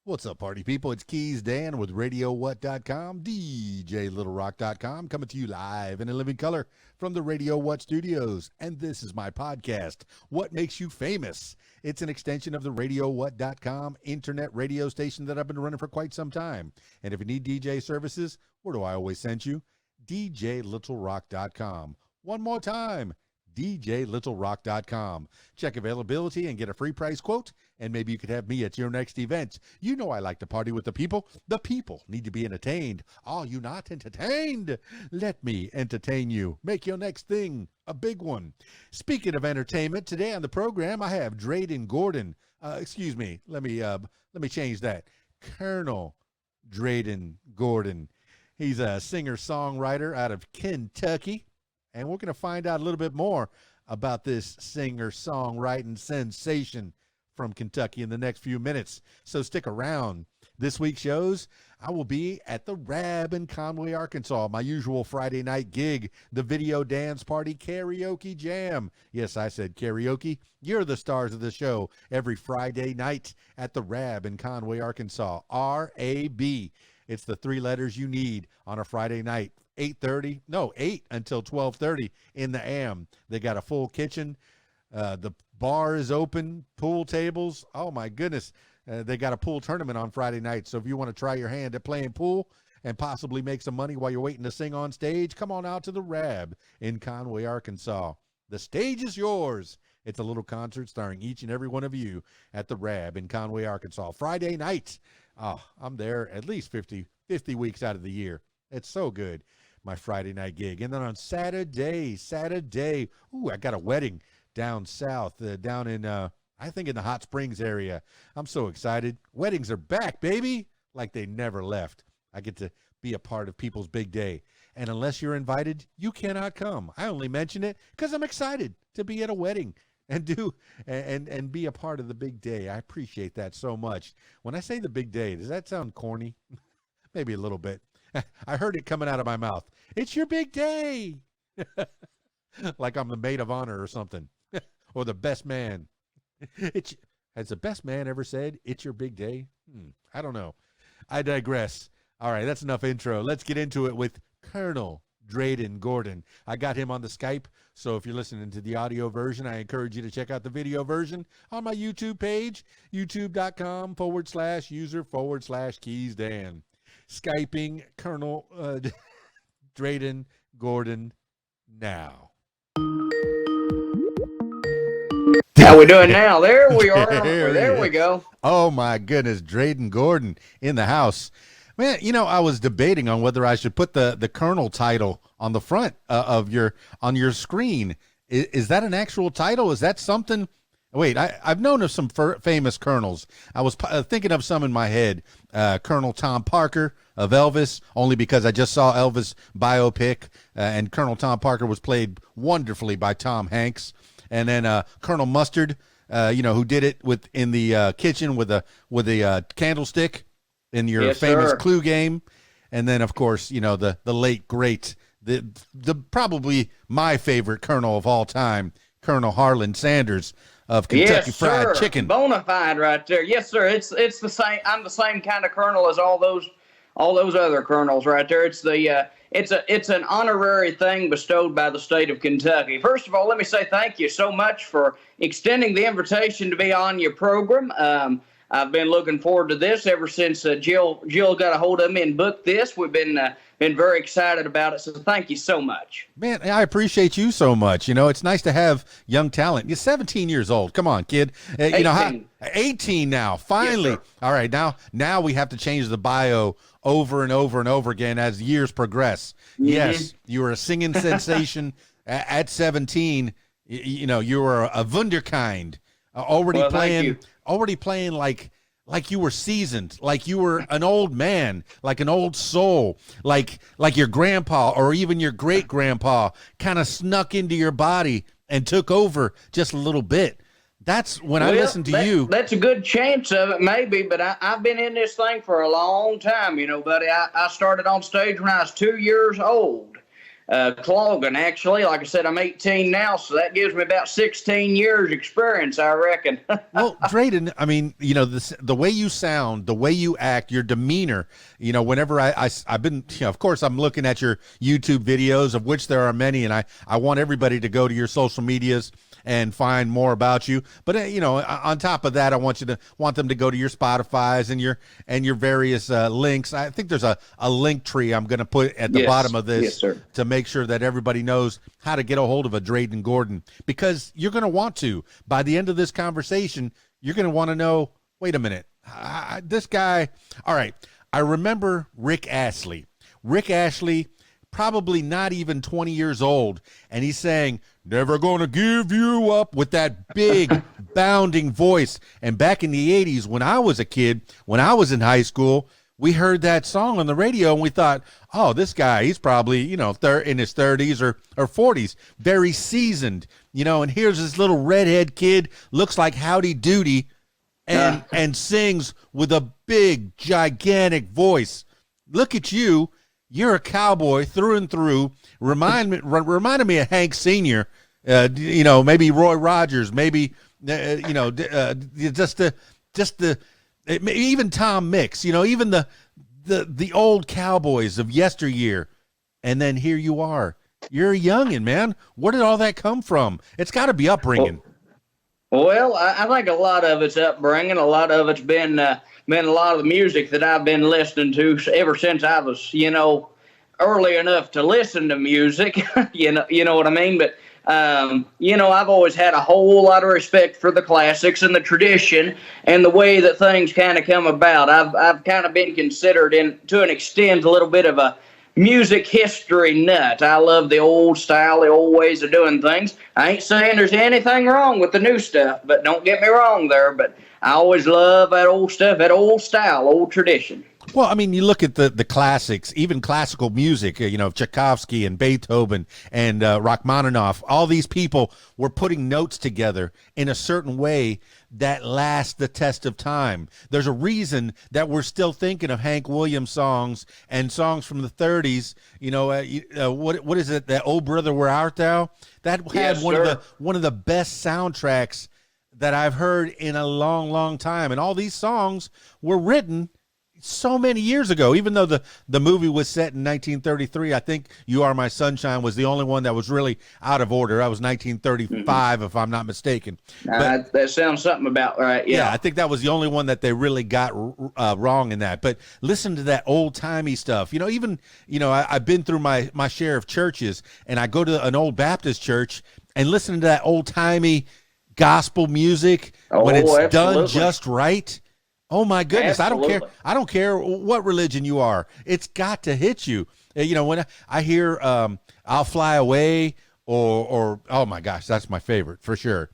What's up, party people? It's KeysDAN with RadioWhat.com, DJLittleRock.com, coming to you live in a living color from the Radio What studios. And this is my podcast, What Makes You Famous? It's an extension of the RadioWhat.com internet radio station that I've been running for quite some time. And if you need DJ services, where do I always send you? DJLittleRock.com. One more time, DJLittleRock.com. Check availability and get a free price quote, and maybe you could have me at your next event. You know I like to party with the people. The people need to be entertained. Are you not entertained? Let me entertain you. Make your next thing a big one. Speaking of entertainment, today on the program I have Dreyden Gordon. Let me change that. Col Dreyden Gordon. He's a singer-songwriter out of Kentucky. And we're going to find out a little bit more about this singer-songwriting sensation from Kentucky in the next few minutes. So stick around. This week's shows, I will be at the Rab in Conway, Arkansas, my usual Friday night gig, the Video Dance Party Karaoke Jam. Yes, I said karaoke. You're the stars of the show every Friday night at the Rab in Conway, Arkansas. R-A-B. It's the three letters you need on a Friday night. 8 until 12:30 in the AM. They got a full kitchen. The bar is open, pool tables. Oh, my goodness. They got a pool tournament on Friday night. So if you want to try your hand at playing pool and possibly make some money while you're waiting to sing on stage, come on out to the Rab in Conway, Arkansas. The stage is yours. It's a little concert starring each and every one of you at the Rab in Conway, Arkansas. Friday night. Oh, I'm there at least 50 weeks out of the year. It's so good. My Friday night gig. And then on Saturday, I got a wedding down south, down in, I think in the Hot Springs area. I'm so excited. Weddings are back, baby, like they never left. I get to be a part of people's big day. And unless you're invited, you cannot come. I only mention it because I'm excited to be at a wedding and be a part of the big day. I appreciate that so much. When I say the big day, does that sound corny? Maybe a little bit. I heard it coming out of my mouth. It's your big day. Like I'm the maid of honor or something. Or the best man. Has the best man ever said, it's your big day? I don't know. I digress. All right, that's enough intro. Let's get into it with Col Dreyden Gordon. I got him on the Skype, so if you're listening to the audio version, I encourage you to check out the video version on my YouTube page, youtube.com/user/KeysDAN. Skyping Col Dreyden Gordon now. How we doing now? There we are. There we go. Oh my goodness, Dreyden Gordon in the house. Man, you know, I was debating on whether I should put the Colonel title on the front on your screen. Is that an actual title? Is that something? Wait, I've known of some famous colonels. I was thinking of some in my head. Colonel Tom Parker of Elvis, only because I just saw Elvis biopic, and Colonel Tom Parker was played wonderfully by Tom Hanks. And then Colonel Mustard, who did it in the kitchen with a candlestick in your famous Clue game. And then, of course, the late great, the probably my favorite colonel of all time, Colonel Harlan Sanders of Kentucky Fried Chicken. Bona fide right there. Yes, sir. It's the same. I'm the same kind of colonel as all those other colonels right there. It's an honorary thing bestowed by the state of Kentucky. First of all, let me say thank you so much for extending the invitation to be on your program. I've been looking forward to this ever since Jill got a hold of me and booked this. We've been very excited about it, so thank you so much. Man, I appreciate you so much. It's nice to have young talent. You're 17 years old. Come on, kid. 18. 18 now, finally. Yes, all right, now we have to change the bio over and over and over again as years progress. Mm-hmm. Yes, you were a singing sensation at 17. You were a wunderkind. Already playing like you were seasoned, like you were an old man, like an old soul, like your grandpa or even your great grandpa kind of snuck into your body and took over just a little bit. That's when I listen to you. That's a good chance of it, maybe, but I've been in this thing for a long time, buddy. I started on stage when I was 2 years old. clogging, actually. Like I said, I'm 18 now, so that gives me about 16 years experience, I reckon. Well, Dreyden, I mean, the way you sound, the way you act, your demeanor, whenever I've been, of course, I'm looking at your YouTube videos, of which there are many, and I want everybody to go to your social medias and find more about you. But on top of that, I want them to go to your Spotify's and your various links. I think there's a link tree I'm going to put at the bottom of this to make sure that everybody knows how to get a hold of a Dreyden Gordon, because you're going to want to. By the end of this conversation, you're going to want to know, wait a minute, this guy. All right, I remember Rick Astley. Rick Astley, probably not even 20 years old, and he's saying, "Never gonna give you up," with that big bounding voice. And back in the 80s, when I was a kid, when I was in high school, we heard that song on the radio and we thought, oh, this guy, he's probably, in his 30s or 40s, very seasoned, and here's this little redhead kid, looks like Howdy Doody, and sings with a big, gigantic voice. Look at you. You're a cowboy through and through. Reminded me of Hank Sr., maybe Roy Rogers, maybe, even Tom Mix, even the old cowboys of yesteryear. And then here you are. You're a youngin', man. Where did all that come from? It's got to be upbringing. Well, I think a lot of it's upbringing. A lot of it's been a lot of the music that I've been listening to ever since I was, early enough to listen to music. you know what I mean? But I've always had a whole lot of respect for the classics and the tradition and the way that things kind of come about. I've kind of been considered, to an extent, a little bit of a music history nut. I love the old style, the old ways of doing things. I ain't saying there's anything wrong with the new stuff, but don't get me wrong there. But I always love that old stuff, that old style, old tradition. Well, I mean, you look at the classics, even classical music, Tchaikovsky and Beethoven and Rachmaninoff. All these people were putting notes together in a certain way that lasts the test of time. There's a reason that we're still thinking of Hank Williams songs and songs from the 30s. What is it? That "Oh Brother, Where Art Thou"? That had one of the best soundtracks that I've heard in a long, long time. And all these songs were written so many years ago. Even though the movie was set in 1933, I think "You Are My Sunshine" was the only one that was really out of order. That was 1935, if I'm not mistaken. But that sounds something about right. Yeah, I think that was the only one that they really got wrong in that. But listen to that old-timey stuff. I've been through my share of churches, and I go to an old Baptist church and listen to that old-timey gospel music when it's done just right. Oh my goodness. Absolutely. I don't care what religion you are. It's got to hit you. When I hear "I'll Fly Away" or oh my gosh, that's my favorite for sure.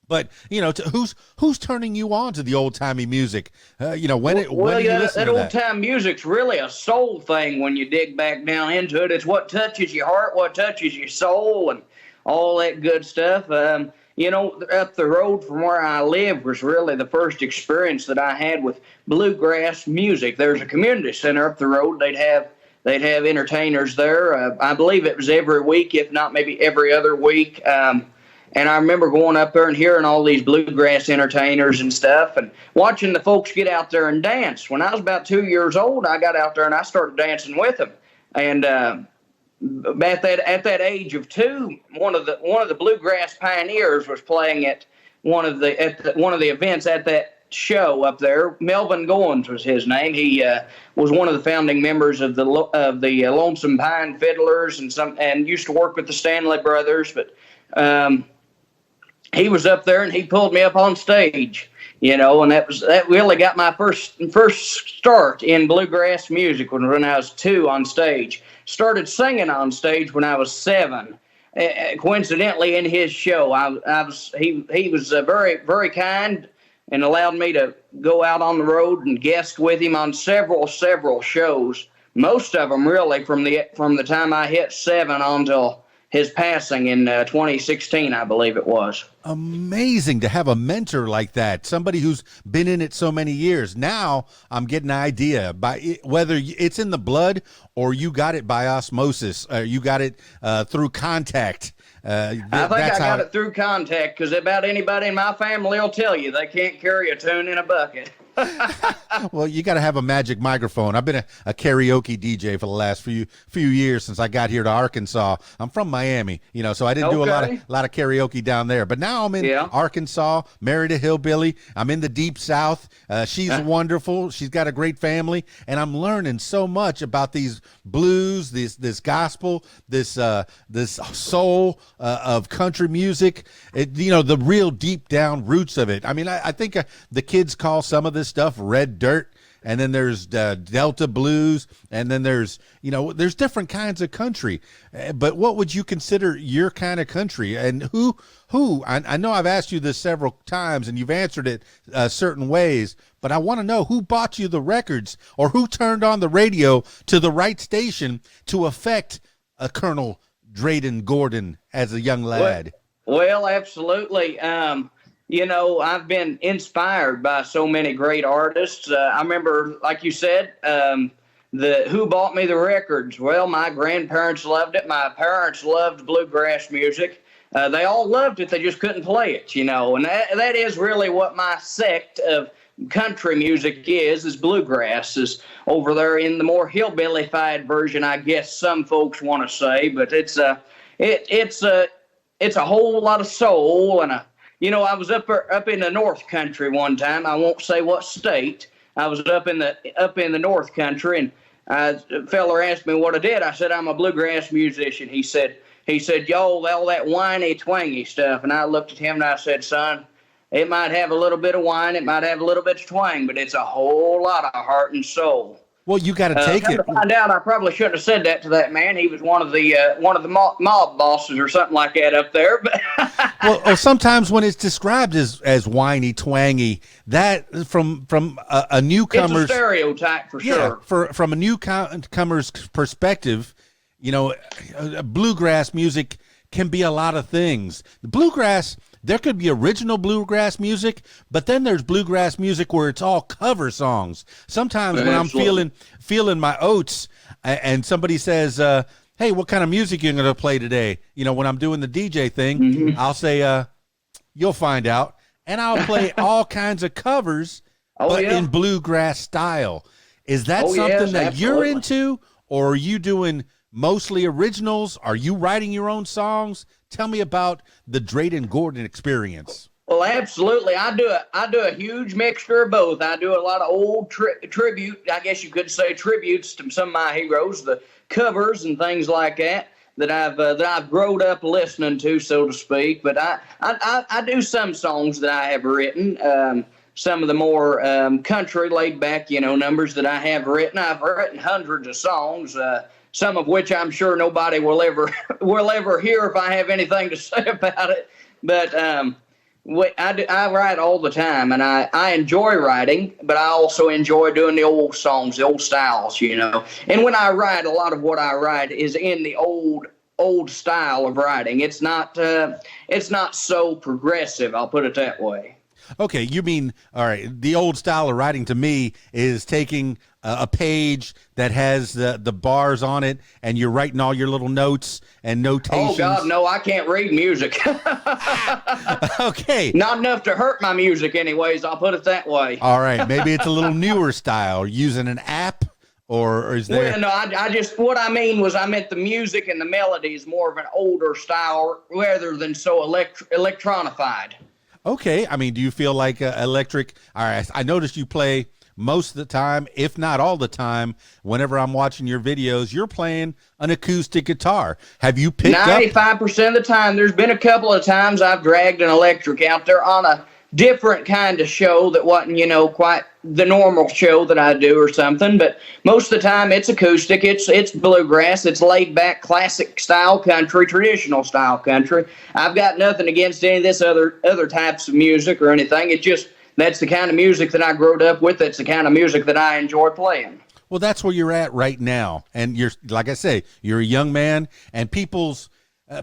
But who's turning you on to the old timey music? When do you listen that to old time music's really a soul thing when you dig back down into it. It's what touches your heart, what touches your soul, and all that good stuff. Up the road from where I live was really the first experience that I had with bluegrass music. There's a community center up the road. They'd have entertainers there. I believe it was every week, if not maybe every other week. And I remember going up there and hearing all these bluegrass entertainers and stuff and watching the folks get out there and dance. When I was about 2 years old, I got out there and I started dancing with them. And at that age of 2, one of the bluegrass pioneers was playing at one of the events at that show up there. Melvin Goins was his name. He was one of the founding members of the Lonesome Pine Fiddlers and used to work with the Stanley Brothers. But he was up there and he pulled me up on stage. And that really got my first start in bluegrass music when I was 2 on stage. Started singing on stage when I was 7. Coincidentally, in his show, he was very, very kind and allowed me to go out on the road and guest with him on several shows. Most of them really from the time I hit 7 until his passing in 2016, I believe it was. Amazing to have a mentor like that, somebody who's been in it so many years. Now I'm getting an idea by whether it's in the blood or you got it by osmosis, you got it through contact. I think I got it through contact, because about anybody in my family will tell you they can't carry a tune in a bucket. Well, you got to have a magic microphone. I've been a karaoke DJ for the last few years since I got here to Arkansas. I'm from Miami, so I didn't do a lot of karaoke down there. But now I'm in Arkansas, married a hillbilly. I'm in the deep South. She's wonderful. She's got a great family, and I'm learning so much about these blues, this gospel, this soul of country music. The real deep down roots of it. I mean, I think the kids call some of this stuff red dirt, and then there's Delta blues, and then there's different kinds of country. But what would you consider your kind of country? And who I know I've asked you this several times and you've answered it certain ways, but I want to know who bought you the records, or who turned on the radio to the right station to affect a Colonel Dreyden Gordon as a young lad. Well, absolutely. I've been inspired by so many great artists. I remember, like you said, who bought me the records? Well, my grandparents loved it. My parents loved bluegrass music. They all loved it. They just couldn't play it, and that is really what my sect of country music is bluegrass, is over there in the more hillbilly-fied version, I guess some folks want to say, but it's a whole lot of soul. And I was up in the North Country one time. I won't say what state. I was up in the North Country, and a fella asked me what I did. I said, I'm a bluegrass musician. He said, yo, all that whiny, twangy stuff. And I looked at him and I said, son, it might have a little bit of whine, it might have a little bit of twang, but it's a whole lot of heart and soul. Well, you got to take it. To find out, I probably shouldn't have said that to that man. He was one of the mob bosses or something like that up there. But well, sometimes when it's described as whiny, twangy, that from a newcomer's, it's a stereotype for sure. From a newcomer's perspective, bluegrass music can be a lot of things. The bluegrass. There could be original bluegrass music, but then there's bluegrass music where it's all cover songs. Sometimes when I'm feeling my oats, and somebody says, hey, what kind of music you going to play today? When I'm doing the DJ thing, I'll say, you'll find out. And I'll play all kinds of covers, in bluegrass style. Is that something that you're into, or are you doing mostly originals? Are you writing your own songs? Tell me about the Dreyden Gordon experience. Well, absolutely. I do a huge mixture of both. I do a lot of old tribute, I guess you could say, tributes to some of my heroes, the covers and things like that I've grown up listening to, so to speak. But I do some songs that I have written. Some of the more country laid back, numbers that I have written. I've written hundreds of songs. Some of which I'm sure nobody will ever hear if I have anything to say about it. But I write all the time, and I enjoy writing, but I also enjoy doing the old songs, the old styles, And when I write, a lot of what I write is in the old style of writing. It's not so progressive, I'll put it that way. Okay, you mean, all right, the old style of writing to me is taking a page that has the bars on it, and you're writing all your little notes and notations. Oh, God, no, I can't read music. Okay. Not enough to hurt my music anyways, I'll put it that way. All right, maybe it's a little newer style, using an app, or is there... Well, no, what I meant the music and the melody is more of an older style rather than so electronified. Okay, I mean, do you feel like electric? All right, I noticed you play most of the time, if not all the time, whenever I'm watching your videos, you're playing an acoustic guitar. Have you picked 95% of the time? There's been a couple of times I've dragged an electric out there on a different kind of show that wasn't, quite the normal show that I do or something. But most of the time it's acoustic. It's bluegrass. It's laid back, classic style country, traditional style country. I've got nothing against any of this other types of music or anything. It just, that's the kind of music that I grew up with. It's the kind of music that I enjoy playing. Well, that's where you're at right now. And you're, like I say, you're a young man, and people's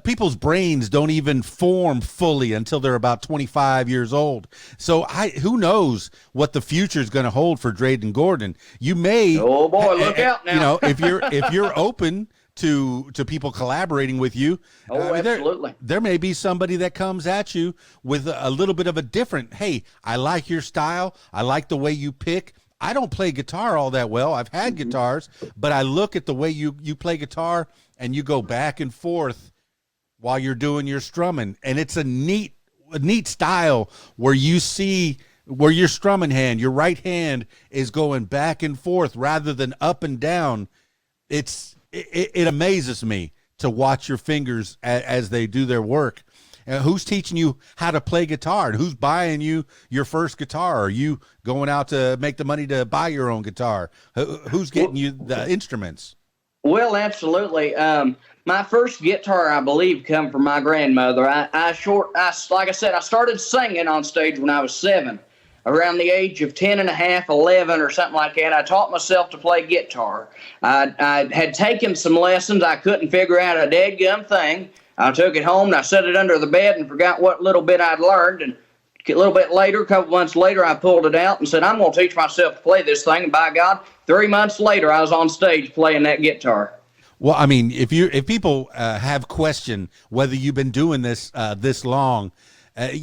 people's brains don't even form fully until they're about 25 years old. So who knows what the future is going to hold for Dreyden Gordon. You may, oh boy, look out now. You know, if you're open to people collaborating with you. Oh, absolutely. There may be somebody that comes at you with a little bit of a different, hey, I like your style. I like the way you pick. I don't play guitar all that well. I've had guitars, but I look at the way you play guitar and you go back and forth while you're doing your strumming. And it's a neat style where you see where your strumming hand, your right hand is going back and forth rather than up and down. It amazes me to watch your fingers as they do their work. Who's teaching you how to play guitar? And who's buying you your first guitar? Are you going out to make the money to buy your own guitar? Who's getting you the instruments? Well, absolutely. My first guitar, I believe, come from my grandmother. Like I said, I started singing on stage when I was 7. Around the age of 10 and a half, 11 or something like that, I taught myself to play guitar. I had taken some lessons. I couldn't figure out a dadgum thing. I took it home and I set it under the bed and forgot what little bit I'd learned. And a little bit later, a couple months later, I pulled it out and said, I'm going to teach myself to play this thing. And by God, 3 months later, I was on stage playing that guitar. Well, I mean, if people have question whether you've been doing this this long,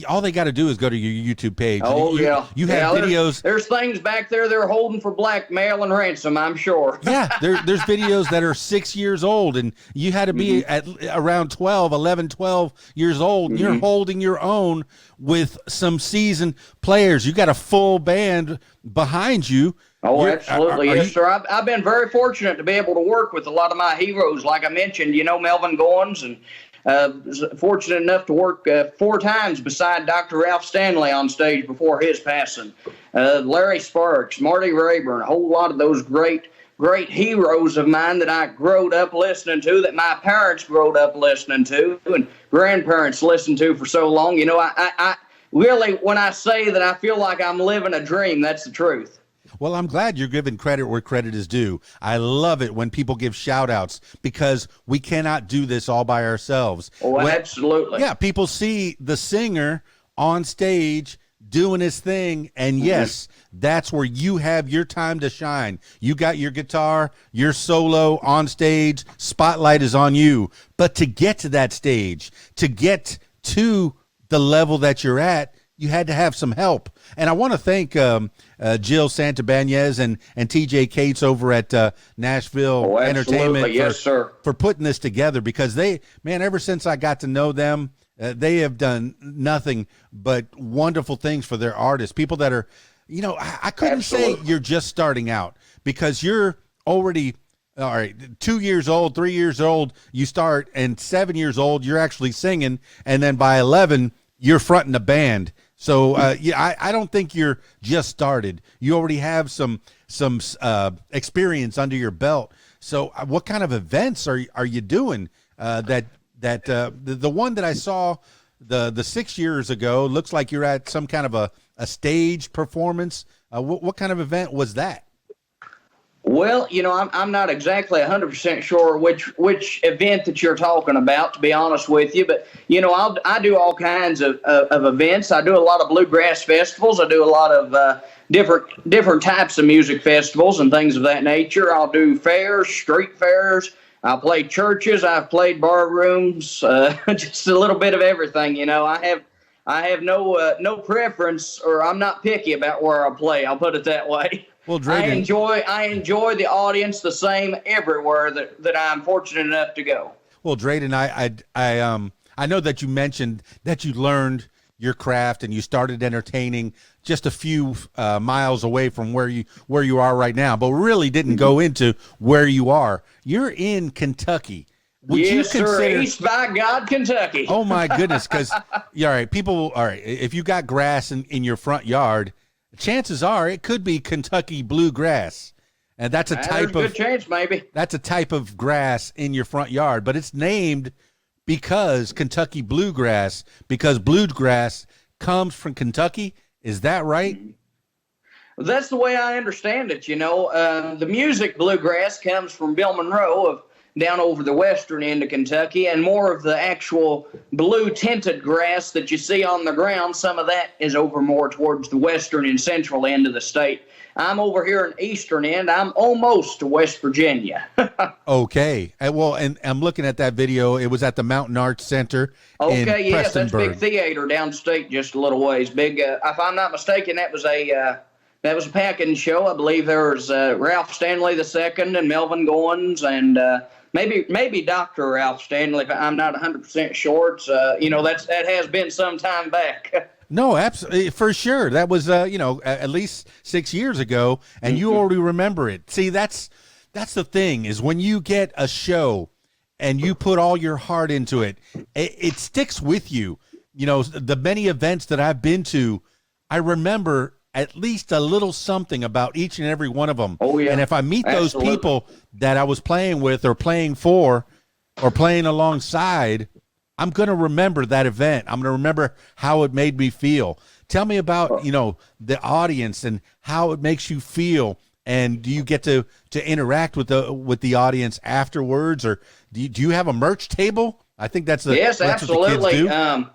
all they got to do is go to your YouTube page. Oh, you have videos. There's things back there they're holding for blackmail and ransom, I'm sure. Yeah, there's videos that are 6 years old, and you had to be at around 11, 12 years old. And you're holding your own with some seasoned players. You got a full band behind you. Oh, absolutely. Yes, sir. I've been very fortunate to be able to work with a lot of my heroes. Like I mentioned, Melvin Goins, and fortunate enough to work 4 times beside Dr. Ralph Stanley on stage before his passing. Larry Sparks, Marty Rayburn, a whole lot of those great heroes of mine that I growed up listening to, that my parents growed up listening to, and grandparents listened to for so long. I really, when I say that I feel like I'm living a dream, that's the truth. Well, I'm glad you're giving credit where credit is due. I love it when people give shout outs because we cannot do this all by ourselves. Oh, absolutely. Yeah, people see the singer on stage doing his thing, and yes, that's where you have your time to shine. You got your guitar, your solo on stage, spotlight is on you. But to get to that stage, to get to the level that you're at, you had to have some help. And I want to thank Jill Santabanez and TJ Cates over at Nashville Entertainment for putting this together, because ever since I got to know them, they have done nothing but wonderful things for their artists. People that are, I couldn't say you're just starting out, because you're already, all right, 2 years old, 3 years old, you start, and 7 years old, you're actually singing. And then by 11, you're fronting a band. So I don't think you're just started. You already have some experience under your belt. So what kind of events are you doing? The one that I saw the 6 years ago looks like you're at some kind of a stage performance. What kind of event was that? Well, I'm not exactly 100% sure which event that you're talking about, to be honest with you. But, I do all kinds of events. I do a lot of bluegrass festivals. I do a lot of different types of music festivals and things of that nature. I'll do fairs, street fairs. I'll play churches. I've played bar rooms, just a little bit of everything. I have no preference, or I'm not picky about where I play. I'll put it that way. Well, Dreyden, I enjoy the audience the same everywhere that I'm fortunate enough to go. Well, Dreyden, I know that you mentioned that you learned your craft and you started entertaining just a few miles away from where you are right now, but really didn't go into where you are. You're in Kentucky. Yes, sir. East by God, Kentucky. Oh my goodness, because if you got grass in your front yard, chances are it could be Kentucky bluegrass, and that's a good chance, maybe. That's a type of grass in your front yard, but it's named because Kentucky bluegrass, because bluegrass comes from Kentucky. Is that right? That's the way I understand it. The music bluegrass comes from Bill Monroe down over the western end of Kentucky, and more of the actual blue tinted grass that you see on the ground, some of that is over more towards the western and central end of the state. I'm over here in eastern end. I'm almost to West Virginia. Okay. Well, and I'm looking at that video. It was at the Mountain Arts Center in Yes, that's Prestonburg. big theater downstate, just a little ways. Big. If I'm not mistaken, that was a packing show. I believe there was Ralph Stanley II and Melvin Goins and maybe Dr. Ralph Stanley. I'm not 100% sure. It's that has been some time back. No, absolutely, for sure. That was, at least 6 years ago, and you already remember it. See, that's the thing, is when you get a show and you put all your heart into it, it sticks with you. You know, the many events that I've been to, I remember at least a little something about each and every one of them. Oh, yeah. And if I meet those Absolutely. people that I was playing with or playing for or playing alongside, I'm going to remember that event. I'm going to remember how it made me feel. Tell me about, the audience and how it makes you feel. And do you get to interact with the audience afterwards, or do you have a merch table? I think that's Yes, that's absolutely. What the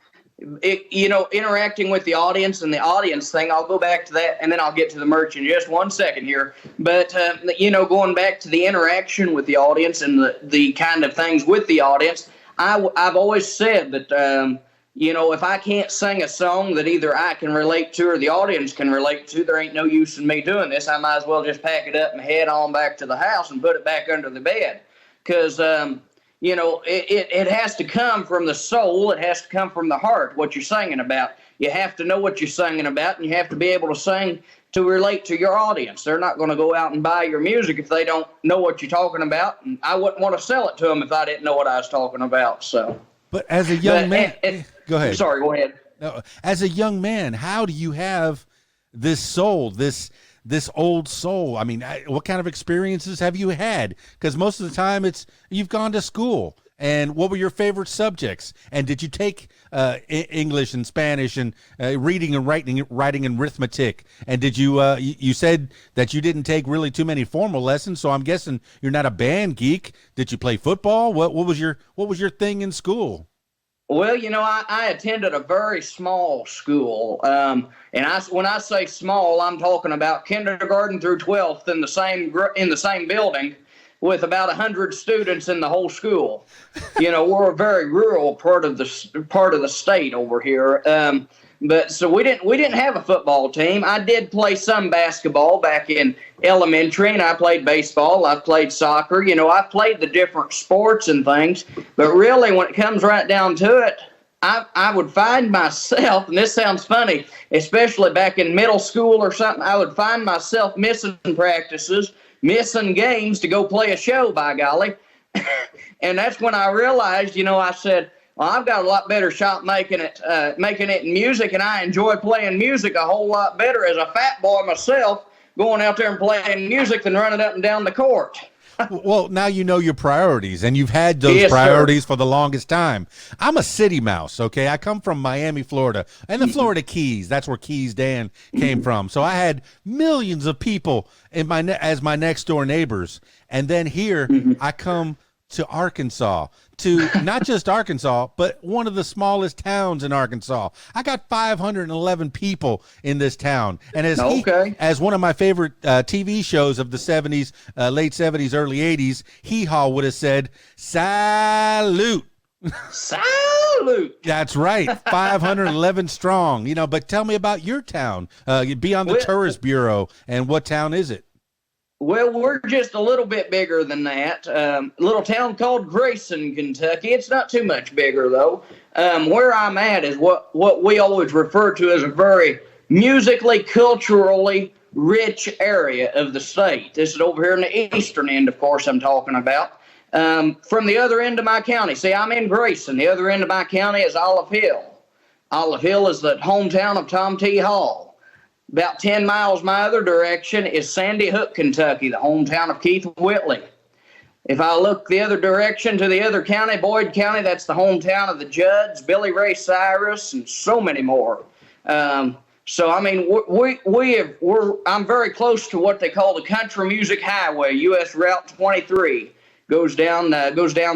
kids do. Interacting with the audience and the audience thing, I'll go back to that and then I'll get to the merch in just 1 second here. But, going back to the interaction with the audience and the kind of things with the audience, I've always said that, if I can't sing a song that either I can relate to or the audience can relate to, there ain't no use in me doing this. I might as well just pack it up and head on back to the house and put it back under the bed. Because, it has to come from the soul. It has to come from the heart, what you're singing about. You have to know what you're singing about, and you have to be able to sing to relate to your audience. They're not going to go out and buy your music if they don't know what you're talking about. And I wouldn't want to sell it to them if I didn't know what I was talking about. So, But as a young man, go ahead. Sorry, go ahead. No, as a young man, how do you have this soul, this old soul? I mean, what kind of experiences have you had? Because most of the time you've gone to school. And what were your favorite subjects? And did you take English and Spanish and reading and writing and arithmetic? And did you you said that you didn't take really too many formal lessons, so I'm guessing you're not a band geek. Did you play football? What was your thing in school? Well, I attended a very small school, and when I say small, I'm talking about kindergarten through 12th in the same building, with about 100 students in the whole school. We're a very rural part of the state over here. But so we didn't have a football team. I did play some basketball back in elementary, and I played baseball. I've played soccer. I've played the different sports and things. But really, when it comes right down to it, I would find myself, and this sounds funny, especially back in middle school or something, I would find myself missing practices, missing games to go play a show, by golly. And that's when I realized, I said, well, I've got a lot better shot making it in music, and I enjoy playing music a whole lot better as a fat boy myself, going out there and playing music than running up and down the court. Well, now you know your priorities, and you've had those priorities for the longest time. I'm a city mouse, okay? I come from Miami, Florida, and the Florida Keys. That's where KeysDAN came from. So I had millions of people as my next door neighbors. And then here I come to Arkansas, to not just Arkansas, but one of the smallest towns in Arkansas. I got 511 people in this town. And as one of my favorite TV shows of the 70s, late 70s, early 80s, Hee Haw would have said, salute. Salute. That's right. 511 strong, but tell me about your town. You'd be on the Tourist Bureau. And what town is it? Well, we're just a little bit bigger than that. A little town called Grayson, Kentucky. It's not too much bigger, though. Where I'm at is what we always refer to as a very musically, culturally rich area of the state. This is over here in the eastern end, of course, I'm talking about. From the other end of my county. See, I'm in Grayson. The other end of my county is Olive Hill. Olive Hill is the hometown of Tom T. Hall. About 10 miles my other direction is Sandy Hook, Kentucky, the hometown of Keith Whitley. If I look the other direction to the other county, Boyd County, that's the hometown of the Judds, Billy Ray Cyrus, and so many more. So, I mean, I'm very close to what they call the Country Music Highway, U.S. Route 23. goes down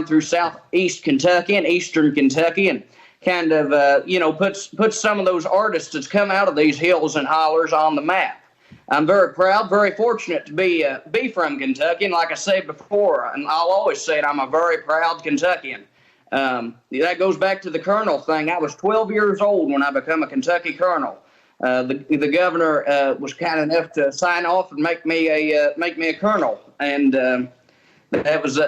through southeast Kentucky and eastern Kentucky, and kind of puts some of those artists that's come out of these hills and hollers on the map. I'm very proud, very fortunate to be from Kentucky, and like I said before, and I'll always say it, I'm a very proud Kentuckian. That goes back to the colonel thing. I was 12 years old when I became a Kentucky colonel. The governor was kind enough to sign off and make me a colonel, and that was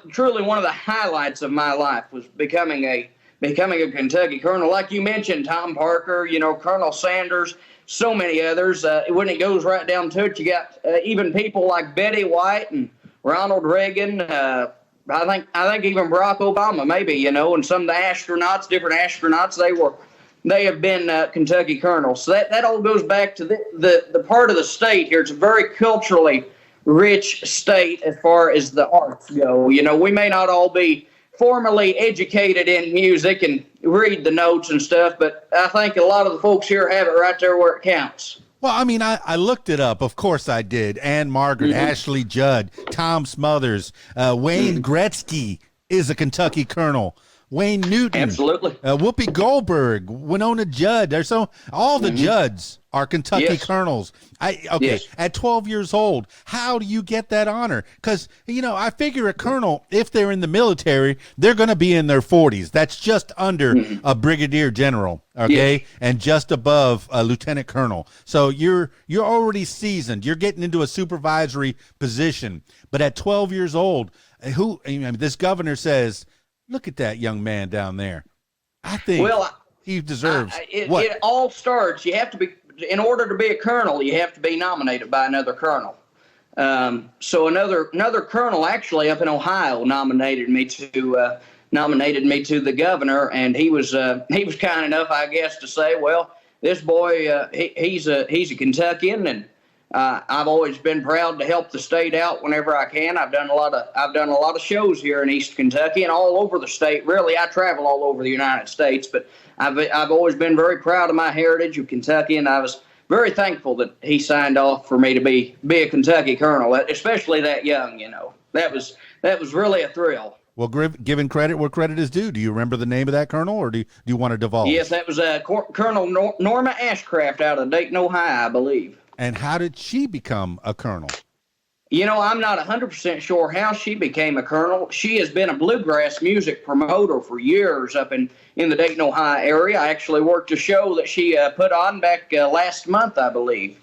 truly one of the highlights of my life, was becoming a Kentucky colonel. Like you mentioned, Tom Parker, Colonel Sanders, so many others. When it goes right down to it, you got even people like Betty White and Ronald Reagan. I think even Barack Obama, maybe, and some of the different astronauts, they have been Kentucky colonels. So that all goes back to the part of the state here. It's a very culturally rich state as far as the arts go. We may not all be formally educated in music and read the notes and stuff, but I think a lot of the folks here have it right there where it counts. Well, I mean, I looked it up. Of course I did. Anne Margaret, Ashley Judd, Tom Smothers, Wayne Gretzky is a Kentucky colonel. Wayne Newton. Absolutely. Whoopi Goldberg, Winona Judd. All the Judds are Kentucky colonels. At 12 years old, how do you get that honor? Because, I figure a colonel, if they're in the military, they're going to be in their 40s. That's just under a brigadier general, and just above a lieutenant colonel. So you're already seasoned. You're getting into a supervisory position. But at 12 years old, this governor says, look at that young man down there. I think he deserves what? It all starts. You have to be, in order to be a colonel, you have to be nominated by another colonel. So another colonel actually up in Ohio nominated me to the governor, and he was kind enough, I guess, to say, well, this boy, he's a Kentuckian, and I've always been proud to help the state out whenever I can. I've done a lot of shows here in East Kentucky and all over the state. Really, I travel all over the United States, but I've always been very proud of my heritage of Kentucky, and I was very thankful that he signed off for me to be a Kentucky colonel, especially that young. That was really a thrill. Well, given credit where credit is due, do you remember the name of that colonel, or do you want to divulge? Yes, that was Colonel Norma Ashcraft out of Dayton, Ohio, I believe. And how did she become a colonel? I'm not 100% sure how she became a colonel. She has been a bluegrass music promoter for years up in the Dayton, Ohio area. I actually worked a show that she put on back last month, I believe.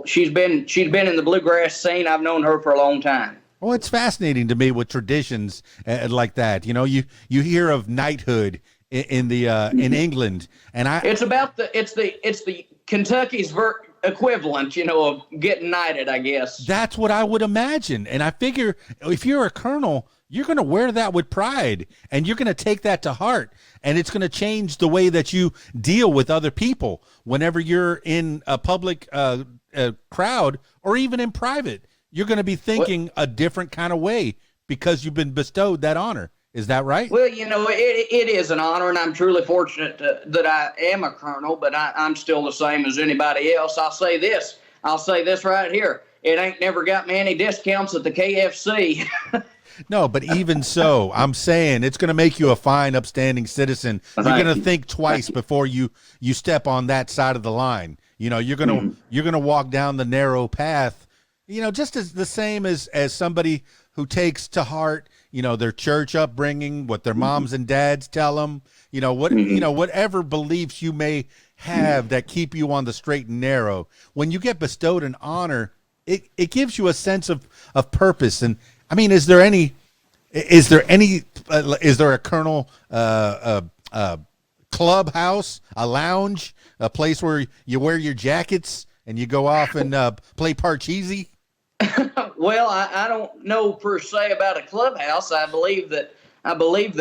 She's been in the bluegrass scene. I've known her for a long time. Well, it's fascinating to me with traditions like that. You hear of knighthood in England, and it's the Kentucky's equivalent, of getting knighted, I guess. That's what I would imagine. And I figure if you're a colonel, you're going to wear that with pride, and you're going to take that to heart, and it's going to change the way that you deal with other people whenever you're in a public crowd or even in private. You're going to be thinking a different kind of way because you've been bestowed that honor. Is that right? Well, it is an honor, and I'm truly fortunate that I am a colonel, but I'm still the same as anybody else. I'll say this right here. It ain't never got me any discounts at the KFC. No, but even so, I'm saying it's going to make you a fine, upstanding citizen. You're going to think twice before you step on that side of the line. You're going to walk down the narrow path, just as the same as somebody who takes to heart their church upbringing, what their moms and dads tell them, whatever beliefs you may have that keep you on the straight and narrow. When you get bestowed an honor, it gives you a sense of purpose. And I mean, is there a colonel, clubhouse, a lounge, a place where you wear your jackets and you go off and play Parcheesi? Well, I don't know per se about a clubhouse. I believe the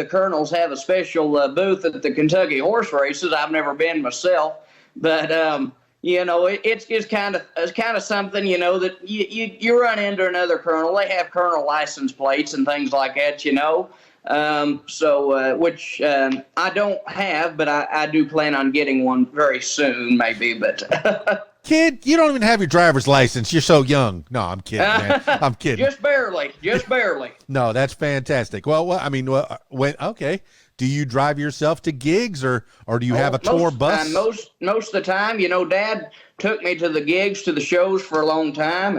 colonels have a special booth at the Kentucky horse races. I've never been myself, but it's kind of something that you run into another colonel. They have colonel license plates and things like that, which I don't have, but I do plan on getting one very soon, maybe. But Kid, you don't even have your driver's license. You're so young. No, I'm kidding, man. I'm kidding. Just barely. No, that's fantastic. Well, I mean, okay. Do you drive yourself to gigs, or do you have a tour bus? Most of the time, Dad took me to the gigs, to the shows for a long time,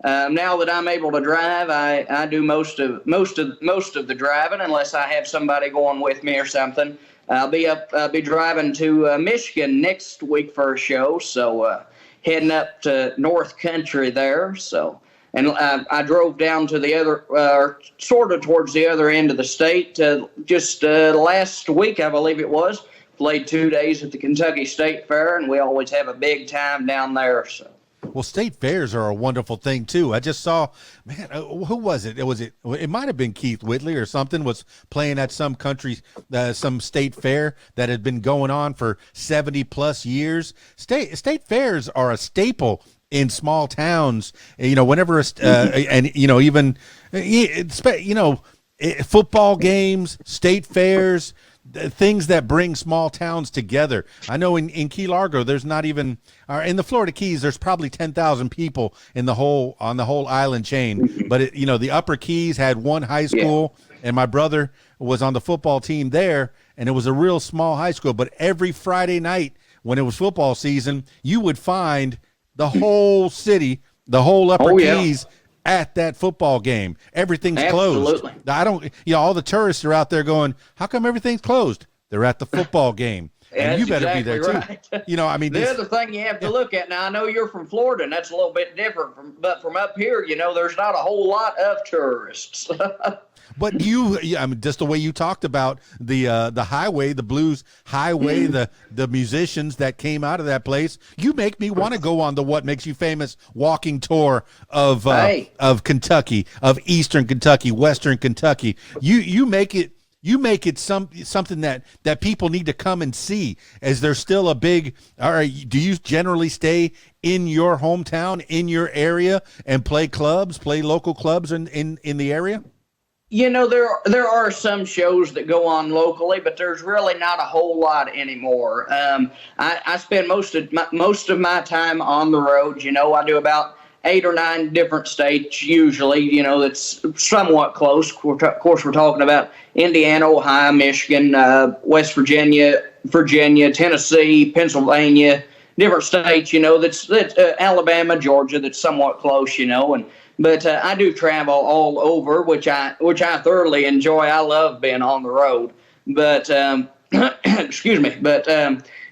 and now that I'm able to drive, I do most of the driving, unless I have somebody going with me or something. I'll be driving to Michigan next week for a show, so heading up to North Country there. So, and I drove down to the other, sort of towards the other end of the state just last week, I believe it was. Played 2 days at the Kentucky State Fair, and we always have a big time down there. So. Well, state fairs are a wonderful thing too. I just saw, man, who was it? It might have been Keith Whitley or something was playing at some some state fair that had been going on for 70 plus years. State fairs are a staple in small towns. Whenever and even football games, state fairs, things that bring small towns together. I know in Key Largo, there's not even, in the Florida Keys, there's probably 10,000 people on the whole island chain. But the Upper Keys had one high school, and my brother was on the football team there, and it was a real small high school. But every Friday night when it was football season, you would find the whole city, the whole Upper Keys at that football game. Everything's closed. I don't, all the tourists are out there going, how come everything's closed? They're at the football game. And you better be there right. too. The other thing you have to look at, now I know you're from Florida and that's a little bit different, but from up here, there's not a whole lot of tourists. But just the way you talked about the highway, the blues highway, the musicians that came out of that place, you make me want to go on the What Makes You Famous walking tour of Kentucky, of Eastern Kentucky, Western Kentucky. You make it something that people need to come and see. Is there still a big? All right, do you generally stay in your hometown, in your area, and play local clubs in the area? There are some shows that go on locally, but there's really not a whole lot anymore. I spend most of my time on the road. I do about 8 or 9 different states usually. That's somewhat close. Of course, we're talking about Indiana, Ohio, Michigan, West Virginia, Tennessee, Pennsylvania, different states. That's Alabama, Georgia. That's somewhat close. But I do travel all over, which I thoroughly enjoy. I love being on the road. But excuse me. But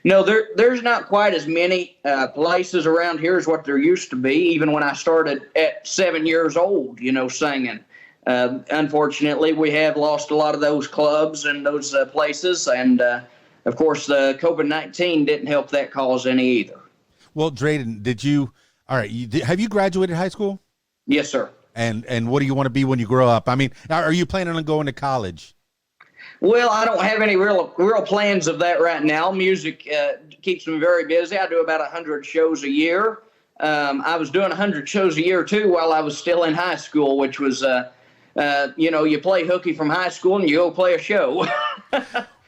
no, there's not quite as many places around here as what there used to be. Even when I started at 7 years old, singing. Unfortunately, we have lost a lot of those clubs and those places, and of course, the COVID-19 didn't help that cause any either. Well, Dreyden, have you graduated high school? Yes, sir. And what do you want to be when you grow up? I mean, are you planning on going to college? Well, I don't have any real plans of that right now. Music keeps me very busy. I do about 100 shows a year. I was doing 100 shows a year too while I was still in high school, which was, you play hooky from high school and you go play a show.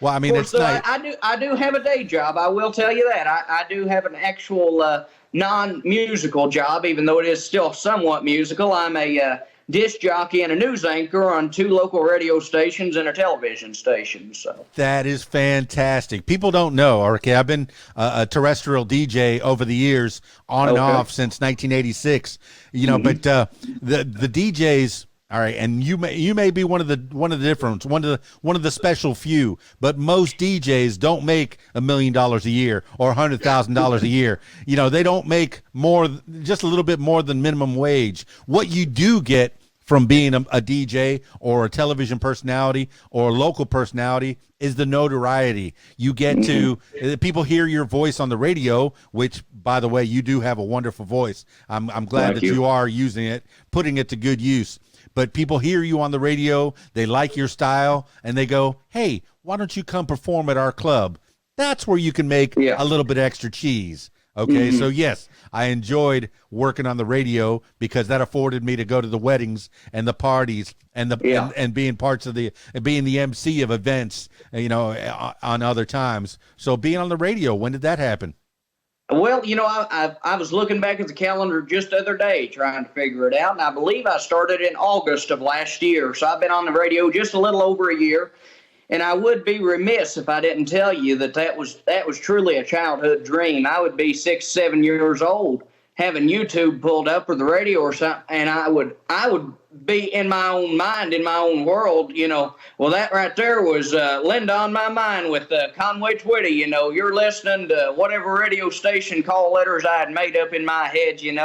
Well, I mean, it's nice. I do have a day job. I will tell you that. I do have an actual non-musical job, even though it is still somewhat musical. I'm a disc jockey and a news anchor on 2 local radio stations and a television station. So that is fantastic. People don't know. Okay, I've been a terrestrial DJ over the years, on and off since 1986. But the DJs. All right, and you may be one of the different one of the special few, but most DJs don't make $1 million a year or $100,000 a year. They don't make more, just a little bit more than minimum wage. What you do get from being a DJ or a television personality or a local personality is the notoriety. You get to, people hear your voice on the radio, which, by the way, you do have a wonderful voice. I'm glad that you are using it, putting it to good use. But people hear you on the radio, they like your style, and they go, hey, why don't you come perform at our club? That's where you can make a little bit extra cheese. Okay, so yes, I enjoyed working on the radio because that afforded me to go to the weddings and the parties and and being being the MC of events, on other times. So being on the radio, when did that happen? Well, I was looking back at the calendar just the other day trying to figure it out, and I believe I started in August of last year. So I've been on the radio just a little over a year, and I would be remiss if I didn't tell you that was truly a childhood dream. I would be 6, 7 years old having YouTube pulled up or the radio or something, and I would be in my own mind, in my own world, Well, that right there was Linda on My Mind with Conway Twitty. You're listening to whatever radio station call letters I had made up in my head, and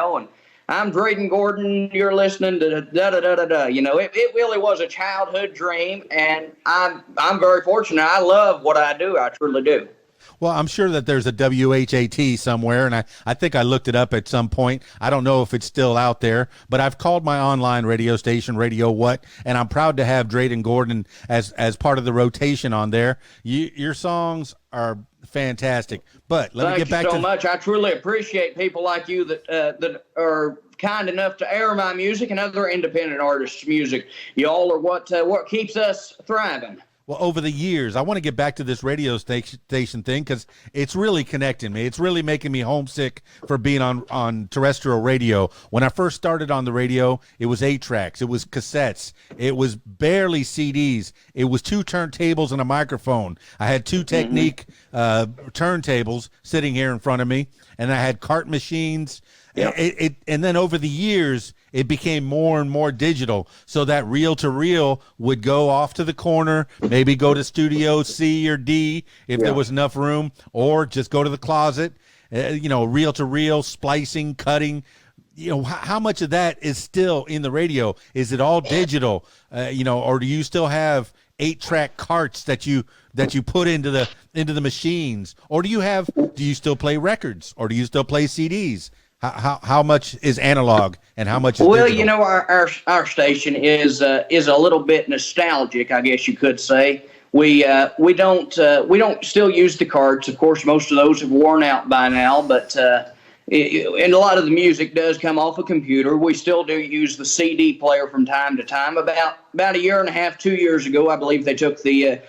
I'm Dreyden Gordon. You're listening to da-da-da-da-da. It really was a childhood dream, and I'm very fortunate. I love what I do. I truly do. Well, I'm sure that there's a WHAT somewhere, and I think I looked it up at some point. I don't know if it's still out there, but I've called my online radio station, Radio What, and I'm proud to have Dreyden Gordon as part of the rotation on there. Your songs are fantastic, but let me get back to... Thank you so much. I truly appreciate people like you that are kind enough to air my music and other independent artists' music. Y'all are what keeps us thriving. Well, over the years, I want to get back to this radio station thing because it's really connecting me. It's really making me homesick for being on terrestrial radio. When I first started on the radio, it was 8-tracks. It was cassettes. It was barely CDs. It was 2 turntables and a microphone. I had 2 Technique turntables sitting here in front of me, and I had cart machines. Yep. And then over the years, it became more and more digital, so that reel-to-reel would go off to the corner, maybe go to Studio C or D if there was enough room, or just go to the closet, reel-to-reel, splicing, cutting. How much of that is still in the radio? Is it all digital, or do you still have 8-track carts that you put into the machines, or do you still play records, or do you still play CDs? How much is analog and how much is digital? Our station is a little bit nostalgic, I guess you could say. We don't still use the cards. Of course, most of those have worn out by now, but and a lot of the music does come off a computer. We still do use the CD player from time to time. About a year and a half, 2 years ago, I believe they took the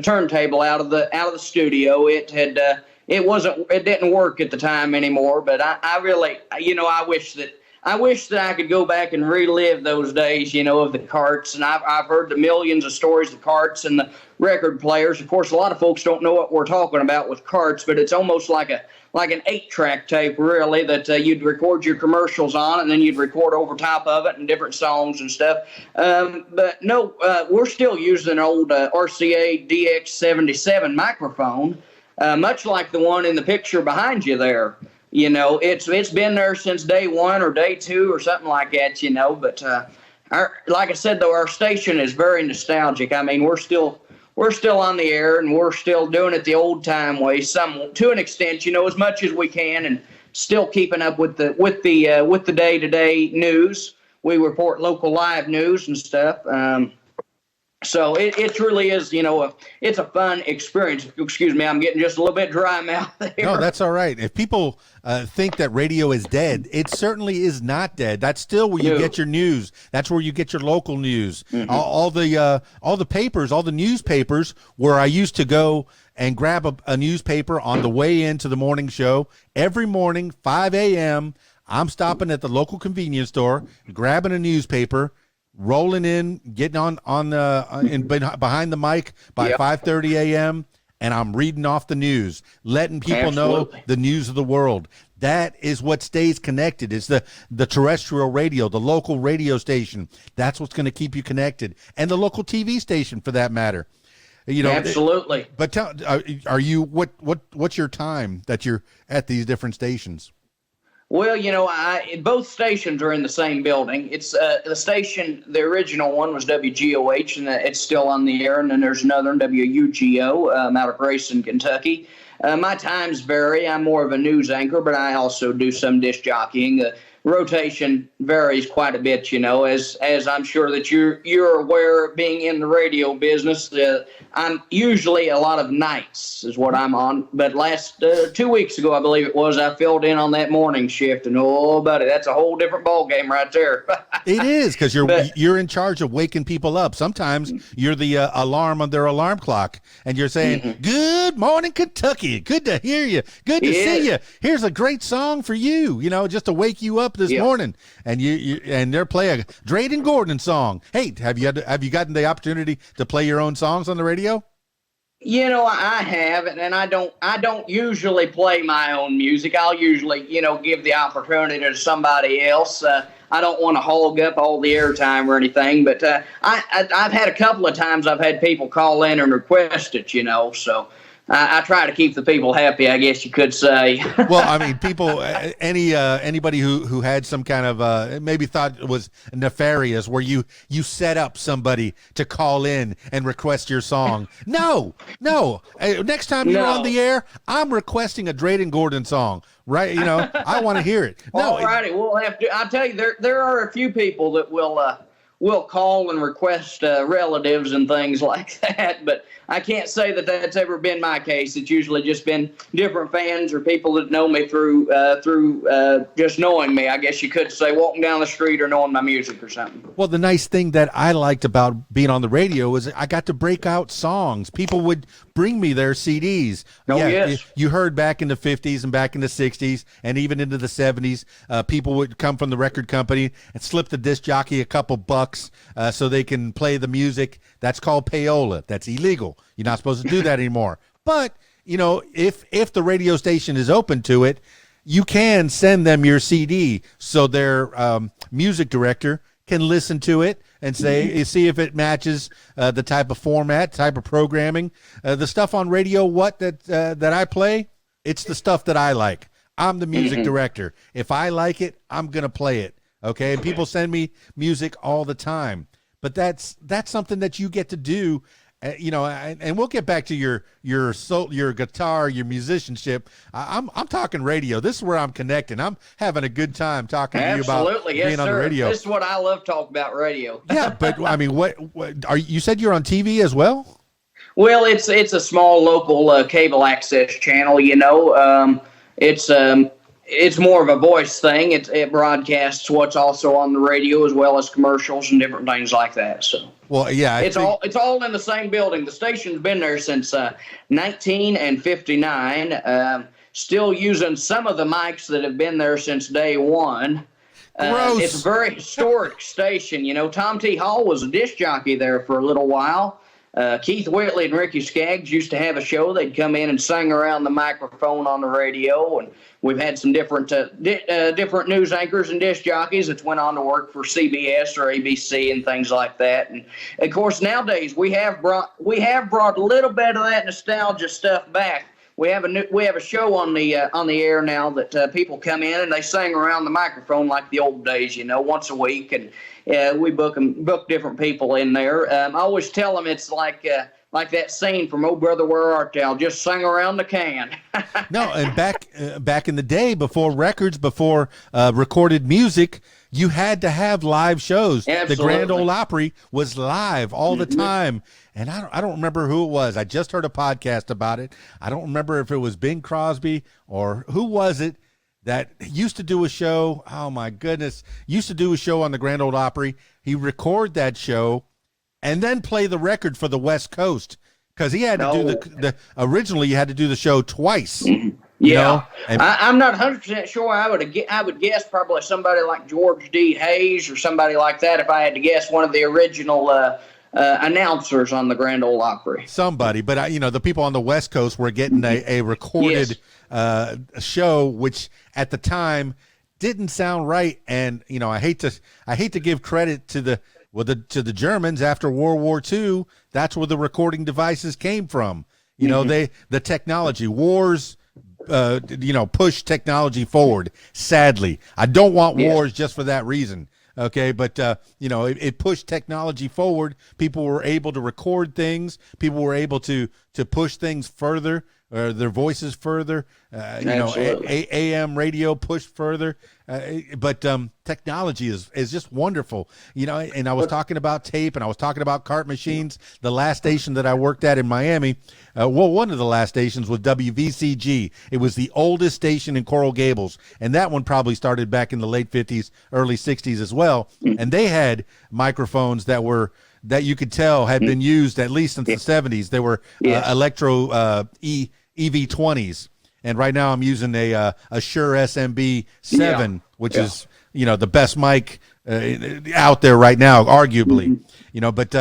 turntable out of the studio. It didn't work at the time anymore, but I really, I wish that I could go back and relive those days, of the carts. And I've heard the millions of stories of carts and the record players. Of course, a lot of folks don't know what we're talking about with carts, but it's almost like an 8-track tape, really, that you'd record your commercials on, and then you'd record over top of it and different songs and stuff. But no, we're still using an old RCA DX77 microphone. Much like the one in the picture behind you there, it's been there since day 1 or day 2 or something like that, But like I said, though, our station is very nostalgic. I mean, we're still on the air, and we're still doing it the old time way, to an extent, as much as we can, and still keeping up with the day-to-day news. We report local live news and stuff. So it truly is, it's a fun experience. Excuse me, I'm getting just a little bit dry mouth there. No, that's all right. If people think that radio is dead, it certainly is not dead. That's still where you get your news. That's where you get your local news. Mm-hmm. All the papers, all the newspapers, where I used to go and grab a newspaper on the way into the morning show every morning, 5 a.m. I'm stopping at the local convenience store, grabbing a newspaper, rolling in, getting on behind the mic by 5:30 a.m., and I'm reading off the news, letting people know the news of the world. That is what stays connected. It's the terrestrial radio, the local radio station. That's what's going to keep you connected, and the local TV station, for that matter. Absolutely. But are you what's your time that you're at these different stations? Well, both stations are in the same building. It's the station, the original one was WGOH, and it's still on the air. And then there's another one, WUGO, out of Grayson, Kentucky. My times vary. I'm more of a news anchor, but I also do some disc jockeying. rotation varies quite a bit, as I'm sure that you're aware, being in the radio business. I'm usually a lot of nights is what I'm on. But last 2 weeks ago, I believe it was, I filled in on that morning shift, and oh, buddy, that's a whole different ball game right there. It is, because you're in charge of waking people up. Sometimes you're the alarm on their alarm clock, and you're saying, "Good morning, Kentucky. Good to hear you. Good to see you. Here's a great song for you. Just to wake you up this morning." And and they're playing a Dreyden Gordon song. Hey, have you gotten the opportunity to play your own songs on the radio? I have, and I don't usually play my own music. I'll usually, give the opportunity to somebody else. I don't want to hog up all the airtime or anything, but I've had a couple of times I've had people call in and request it, so I try to keep the people happy, I guess you could say. Well, I mean, people, anybody who had some kind of maybe thought it was nefarious, where you set up somebody to call in and request your song. No. Next time you're on the air, I'm requesting a Dreyden Gordon song. Right, I want to hear it. No, all righty, we'll have to. I'll tell you, there are a few people that will call and request relatives and things like that, but I can't say that that's ever been my case. It's usually just been different fans or people that know me through just knowing me, I guess you could say, walking down the street or knowing my music or something. Well, the nice thing that I liked about being on the radio is I got to break out songs. People would bring me their CDs. Yes. You heard back in the 50s and back in the 60s and even into the 70s, people would come from the record company and slip the disc jockey a couple bucks so they can play the music. That's called payola. That's illegal. You're not supposed to do that anymore. But, if the radio station is open to it, you can send them your CD so their music director can listen to it and see if it matches the type of format, type of programming. The stuff on radio, that I play, it's the stuff that I like. I'm the music director. If I like it, I'm going to play it. Okay. And people send me music all the time, but that's something that you get to do. And we'll get back to your guitar, your musicianship. I'm talking radio. This is where I'm connecting. I'm having a good time talking to you about being on the radio. This is what I love talking about, radio. Yeah, but I mean, what you said you're on TV as well? Well, it's a small local cable access channel. It's more of a voice thing. It broadcasts what's also on the radio as well as commercials and different things like that. So. Well, yeah, it's all in the same building. The station's been there since 1959. Still using some of the mics that have been there since day one. It's a very historic station. Tom T. Hall was a disc jockey there for a little while. Keith Whitley and Ricky Skaggs used to have a show. They'd come in and sing around the microphone on the radio, and we've had some different news anchors and disc jockeys that went on to work for CBS or ABC and things like that. And of course, nowadays we have brought a little bit of that nostalgia stuff back. We have a show on the air now that people come in and they sing around the microphone like the old days, once a week, and we book different people in there. I always tell them it's like that scene from Oh Brother Where Art Thou? Just sing around the can. No, and back in the day, before records, before recorded music, you had to have live shows. Absolutely. The Grand Ole Opry was live all the time. And I don't remember who it was. I just heard a podcast about it. I don't remember if it was Bing Crosby or who was it that used to do a show. Oh my goodness. Used to do a show on the Grand Ole Opry. He record that show and then play the record for the West Coast. Cause he had to do originally you had to do the show twice. Yeah. I'm not 100% sure. I would guess probably somebody like George D. Hayes or somebody like that. If I had to guess, one of the original, announcers on the Grand Ole Opry. Somebody, but the people on the West Coast were getting a recorded show, which at the time didn't sound right. And I hate to give credit to the Germans after World War II. That's where the recording devices came from. The technology wars. Push technology forward. Sadly, I don't want wars just for that reason. Okay, but it pushed technology forward. People were able to record things. People were able to push things further their voices further. AM radio pushed further. But technology is just wonderful, and I was talking about tape, and I was talking about cart machines. The last station that I worked at in Miami, one of the last stations was WVCG. It was the oldest station in Coral Gables, and that one probably started back in the late 50s, early 60s as well. And they had microphones that you could tell had been used at least since the 70s. They were Electro EV20s. And right now I'm using a Shure SMB 7, which is, the best mic out there right now, arguably. But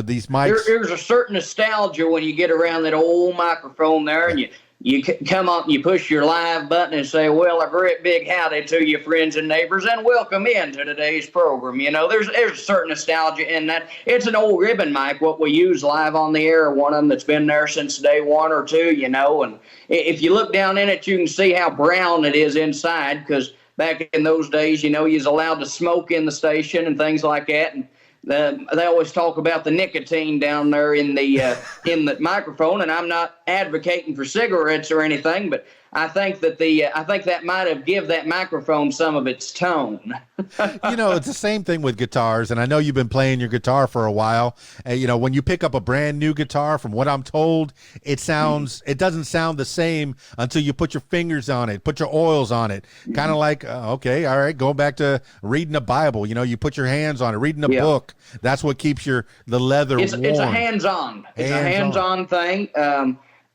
these mics. There's a certain nostalgia when you get around that old microphone there, and you come up and you push your live button and say, well, a great big howdy to you, friends and neighbors, and welcome into today's program. There's a certain nostalgia in that. It's an old ribbon mic, what we use live on the air, one of them that's been there since day one or two, and if you look down in it, you can see how brown it is inside, because back in those days, you was allowed to smoke in the station and things like that, and they always talk about the nicotine down there in the microphone, and I'm not advocating for cigarettes or anything, but I think that might have give that microphone some of its tone. It's the same thing with guitars, and I know you've been playing your guitar for a while. When you pick up a brand new guitar, from what I'm told, it doesn't sound the same until you put your fingers on it, put your oils on it. Kind of like, okay, all right, going back to reading a Bible. You put your hands on it, reading a book. That's what keeps the leather warm. It's a hands-on. It's a hands-on thing.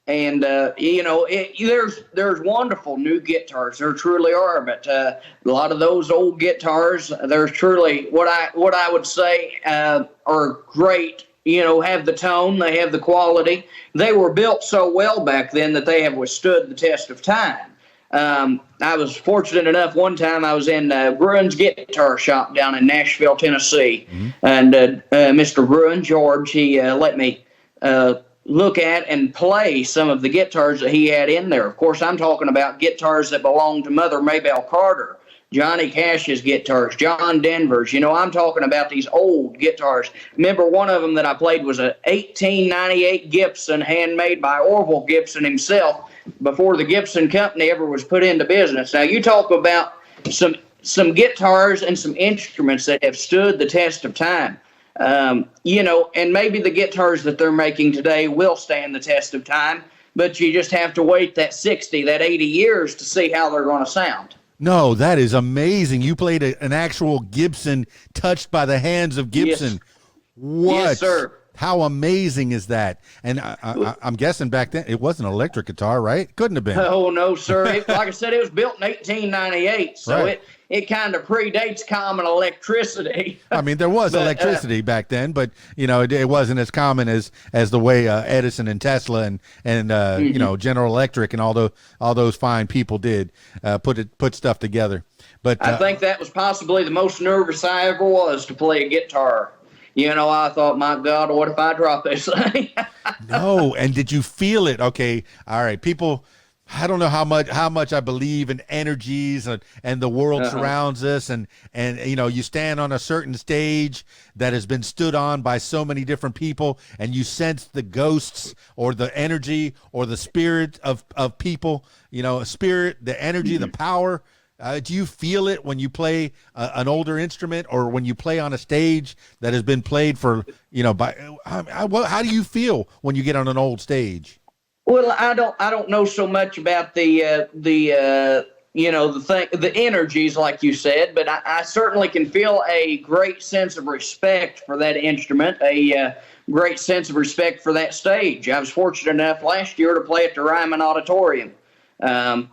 And there's wonderful new guitars. There truly are, but a lot of those old guitars, there's truly what I would say are great. Have the tone, they have the quality. They were built so well back then that they have withstood the test of time. I was fortunate enough. One time I was in Bruin's Guitar Shop down in Nashville, Tennessee, and Mr. Bruin, George, he let me look at and play some of the guitars that he had in there. Of course, I'm talking about guitars that belonged to Mother Maybelle Carter, Johnny Cash's guitars, John Denver's. I'm talking about these old guitars. Remember, one of them that I played was a 1898 Gibson, handmade by Orville Gibson himself, before the Gibson Company ever was put into business. Now, you talk about some guitars and some instruments that have stood the test of time. And maybe the guitars that they're making today will stand the test of time, but you just have to wait that 60, that 80 years to see how they're going to sound. No, that is amazing. You played an actual Gibson touched by the hands of Gibson. Yes. What? Yes, sir. How amazing is that? And I'm guessing back then it wasn't an electric guitar, right? Couldn't have been. Oh, no, sir. Like I said, it was built in 1898, so right. It kind of predates common electricity. I mean, there was electricity back then, but it wasn't as common as the way Edison and Tesla and General Electric and all those fine people did put stuff together. But I think that was possibly the most nervous I ever was to play a guitar. I thought, my God, what if I drop this thing? No, and did you feel it? Okay, all right, people. I don't know how much I believe in energies and the world surrounds us, and you stand on a certain stage that has been stood on by so many different people, and you sense the ghosts or the energy or the spirit of people, spirit, the energy, the power. Do you feel it when you play an older instrument or when you play on a stage that has been played for how do you feel when you get on an old stage? Well, I don't know so much about the energies like you said, but I certainly can feel a great sense of respect for that instrument, a great sense of respect for that stage. I was fortunate enough last year to play at the Ryman Auditorium.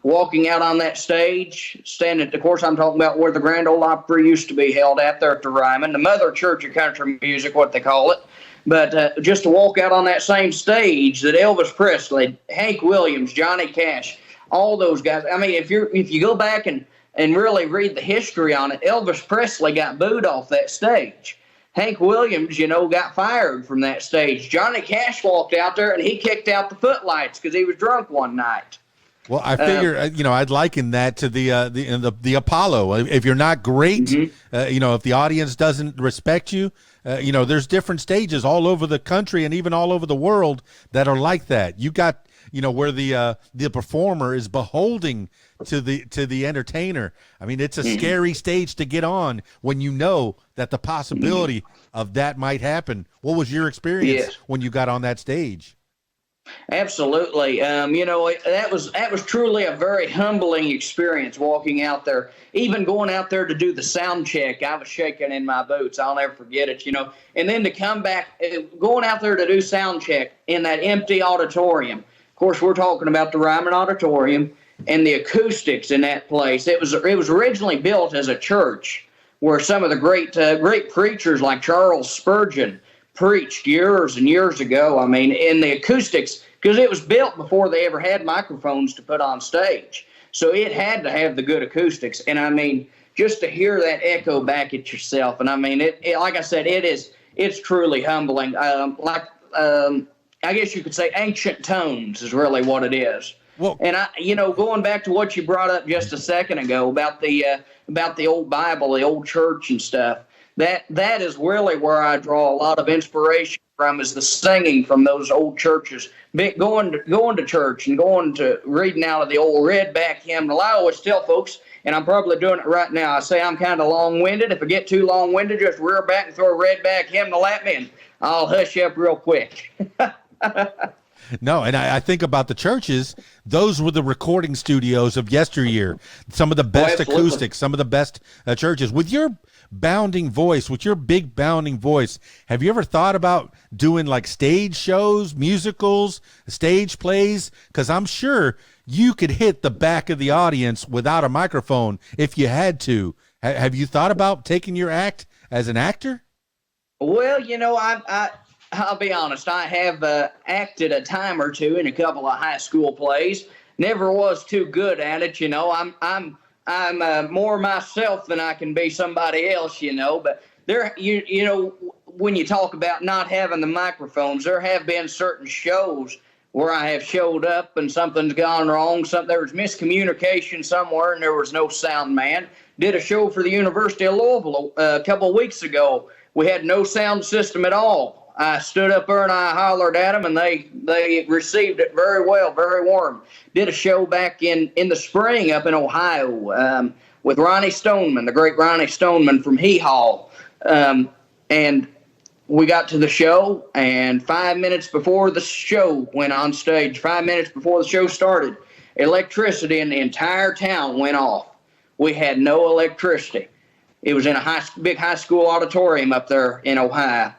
Walking out on that stage, standing, of course, I'm talking about where the Grand Ole Opry used to be held out there at the Ryman, the Mother Church of Country Music, what they call it. But just to walk out on that same stage that Elvis Presley, Hank Williams, Johnny Cash, all those guys. I mean, if you go back and really read the history on it, Elvis Presley got booed off that stage. Hank Williams, got fired from that stage. Johnny Cash walked out there and he kicked out the footlights because he was drunk one night. Well, I figure, I'd liken that to the Apollo. If you're not great, if the audience doesn't respect you, there's different stages all over the country and even all over the world that are like that. You got where the performer is beholding to the entertainer. I mean, it's a scary stage to get on when you know that the possibility of that might happen. What was your experience when you got on that stage? Absolutely. That was truly a very humbling experience walking out there, even going out there to do the sound check. I was shaking in my boots. I'll never forget it, and then to come back, going out there to do sound check in that empty auditorium. Of course, we're talking about the Ryman Auditorium and the acoustics in that place. It was originally built as a church where some of the great preachers like Charles Spurgeon preached years and years ago. I mean, in the acoustics, because it was built before they ever had microphones to put on stage. So it had to have the good acoustics. And I mean, just to hear that echo back at yourself. And I mean, it like I said, it's truly humbling. I guess you could say ancient tones is really what it is. Well, and going back to what you brought up just a second ago about the old Bible, the old church and stuff, that is really where I draw a lot of inspiration from, is the singing from those old churches, going to church and going to reading out of the old redback hymnal. I always tell folks, and I'm probably doing it right now, I say I'm kind of long-winded. If I get too long-winded, just rear back and throw a redback hymnal at me, and I'll hush up real quick. No, and I think about the churches. Those were the recording studios of yesteryear. Some of the best acoustics, some of the best churches. With your bounding voice, with your big bounding voice, have you ever thought about doing like stage shows, musicals, stage plays? Because I'm sure you could hit the back of the audience without a microphone if you had to. Have you thought about taking your act as an actor? Well, I'll be honest. I have acted a time or two in a couple of high school plays. Never was too good at it. I'm more myself than I can be somebody else. But there, when you talk about not having the microphones, there have been certain shows where I have showed up and something's gone wrong. There was miscommunication somewhere, and there was no sound man. Did a show for the University of Louisville a couple of weeks ago. We had no sound system at all. I stood up there and I hollered at them, and they received it very well, very warm. Did a show back in the spring up in Ohio with Ronnie Stoneman, the great Ronnie Stoneman from Hee Haw. And we got to the show, and 5 minutes before the show went on stage, 5 minutes before the show started, electricity in the entire town went off. We had no electricity. It was in a big high school auditorium up there in Ohio.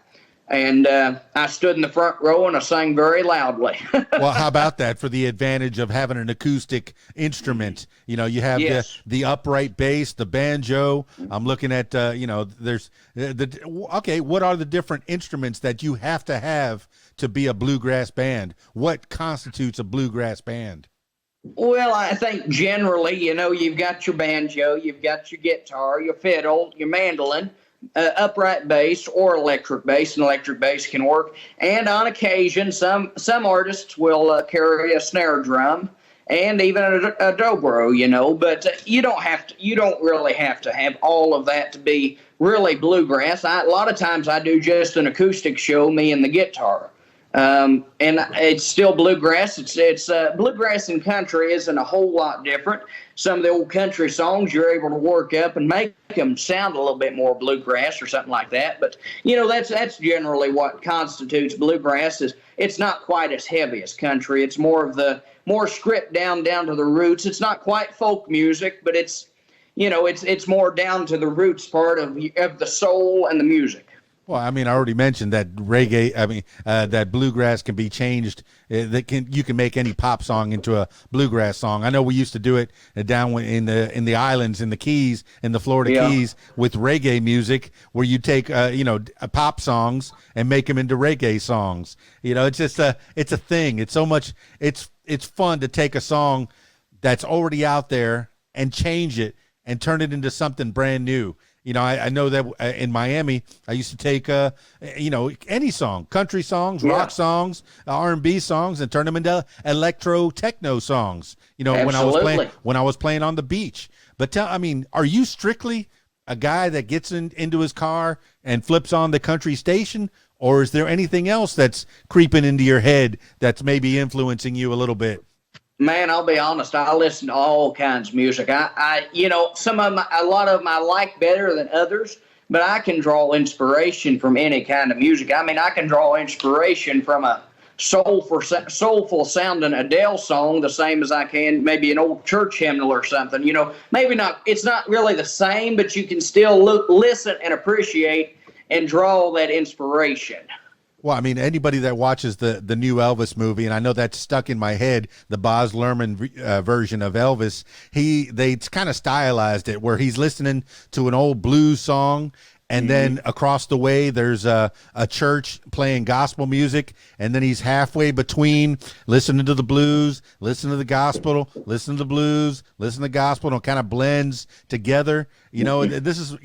And I stood in the front row and I sang very loudly. Well, how about that for the advantage of having an acoustic instrument? You have the upright bass, the banjo. I'm looking at, there's okay, what are the different instruments that you have to be a bluegrass band? What constitutes a bluegrass band? Well, I think generally, you've got your banjo, you've got your guitar, your fiddle, your mandolin, upright bass or electric bass. An electric bass can work, and on occasion some artists will carry a snare drum and even a dobro, but you don't really have to have all of that to be really bluegrass. A lot of times I do just an acoustic show, me and the guitar, and it's still bluegrass. It's bluegrass and country isn't a whole lot different. Some of the old country songs you're able to work up and make them sound a little bit more bluegrass or something like that. But that's generally what constitutes bluegrass. Is it's not quite as heavy as country. It's more stripped down to the roots. It's not quite folk music, but it's more down to the roots part of the soul and the music. Well, I mean, I already mentioned that reggae. I mean, that bluegrass can be changed. You can make any pop song into a bluegrass song. I know we used to do it down in the islands, in the Keys, in the Florida Keys, with reggae music, where you take pop songs and make them into reggae songs. It's just it's a thing. It's so much. It's fun to take a song that's already out there and change it and turn it into something brand new. I know that in Miami, I used to take, any song, country songs, rock songs, R&B songs, and turn them into electro techno songs, Absolutely. when I was playing on the beach. But are you strictly a guy that gets into his car and flips on the country station, or is there anything else that's creeping into your head that's maybe influencing you a little bit? Man, I'll be honest. I listen to all kinds of music. Some of them, a lot of them I like better than others, but I can draw inspiration from any kind of music. I mean, I can draw inspiration from a soulful sounding Adele song, the same as I can maybe an old church hymnal or something. Maybe not. It's not really the same, but you can still listen and appreciate and draw that inspiration. Well, I mean, anybody that watches the new Elvis movie, and I know that's stuck in my head, the Baz Luhrmann version of Elvis, they kind of stylized it where he's listening to an old blues song, and then across the way there's a church playing gospel music, and then he's halfway between listening to the blues, listening to the gospel, listening to the blues, listening to the gospel, and it kind of blends together. This is,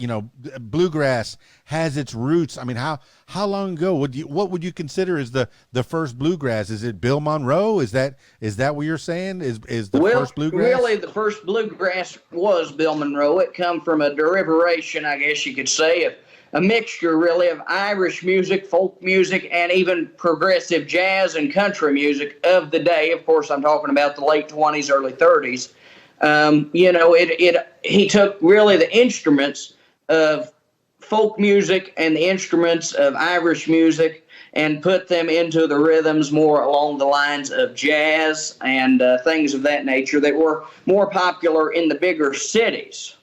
bluegrass has its roots. I mean, how long ago what would you consider is the first bluegrass? Is it Bill Monroe? Is that what you're saying? Is the first bluegrass? Really, the first bluegrass was Bill Monroe. It come from a derivation, I guess you could say, of a mixture really of Irish music, folk music, and even progressive jazz and country music of the day. Of course, I'm talking about the late 20s, early 30s. He took really the instruments of folk music and the instruments of Irish music and put them into the rhythms more along the lines of jazz and things of that nature that were more popular in the bigger cities.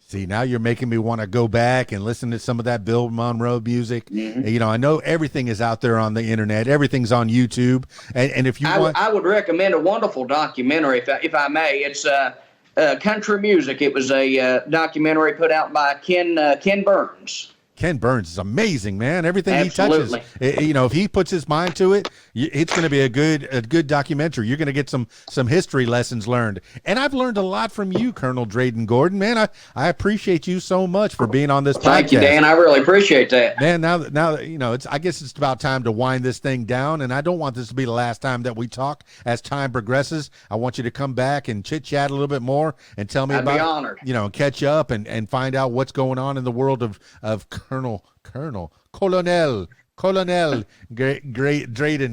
See, now you're making me want to go back and listen to some of that Bill Monroe music. I know everything is out there on the internet. Everything's on YouTube. And if you I would recommend a wonderful documentary, if I may. It's Country Music. It was a documentary put out by Ken Burns. Ken Burns is amazing, man. Everything Absolutely. he touches, if he puts his mind to it, it's going to be a good documentary. You're going to get some history lessons learned. And I've learned a lot from you, Colonel Dreyden Gordon. Man, I appreciate you so much for being on this podcast. Thank you, Dan. I really appreciate that. Man, now I guess it's about time to wind this thing down, and I don't want this to be the last time that we talk. As time progresses, I want you to come back and chit-chat a little bit more and tell me I'd be honored. Catch up and find out what's going on in the world of Colonel Dreyden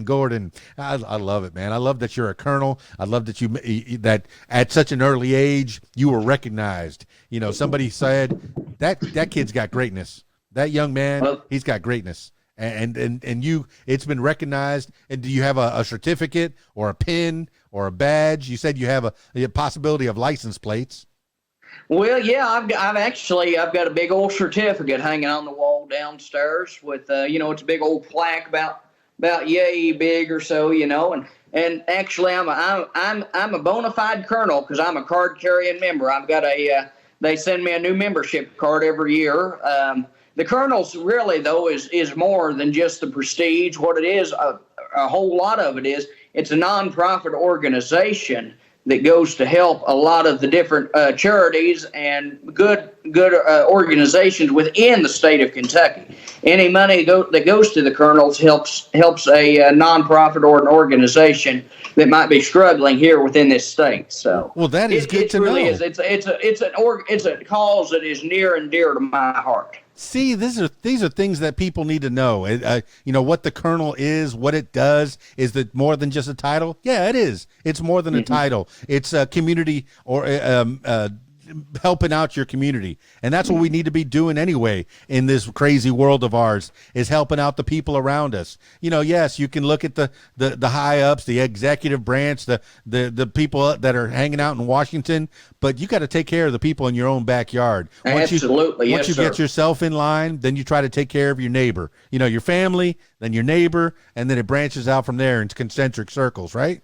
Gordon. I love it, man. I love that you're a colonel. I love that that at such an early age you were recognized. Somebody said that kid's got greatness. That young man, he's got greatness. And you, it's been recognized. And do you have a certificate or a pin or a badge? You said you have a possibility of license plates. Well, yeah, I've got a big old certificate hanging on the wall downstairs with, it's a big old plaque about yay big or so, and actually I'm a bona fide colonel because I'm a card carrying member. I've got they send me a new membership card every year. The colonel's really though is more than just the prestige. What it is, a whole lot of it is, it's a nonprofit organization that goes to help a lot of the different charities and good organizations within the state of Kentucky. Any money that goes to the colonels helps a nonprofit or an organization that might be struggling here within this state. So, well, that is good to really know. It's a cause that is near and dear to my heart. See, these are things that people need to know. What the colonel is, what it does. Is it more than just a title? Yeah, it is. It's more than a title. It's a community or helping out your community. And that's what we need to be doing anyway in this crazy world of ours, is helping out the people around us. Yes, you can look at the high ups, the executive branch, the people that are hanging out in Washington, but you got to take care of the people in your own backyard. Absolutely. Once you get yourself in line, then you try to take care of your neighbor, your family, then your neighbor, and then it branches out from there into concentric circles, right?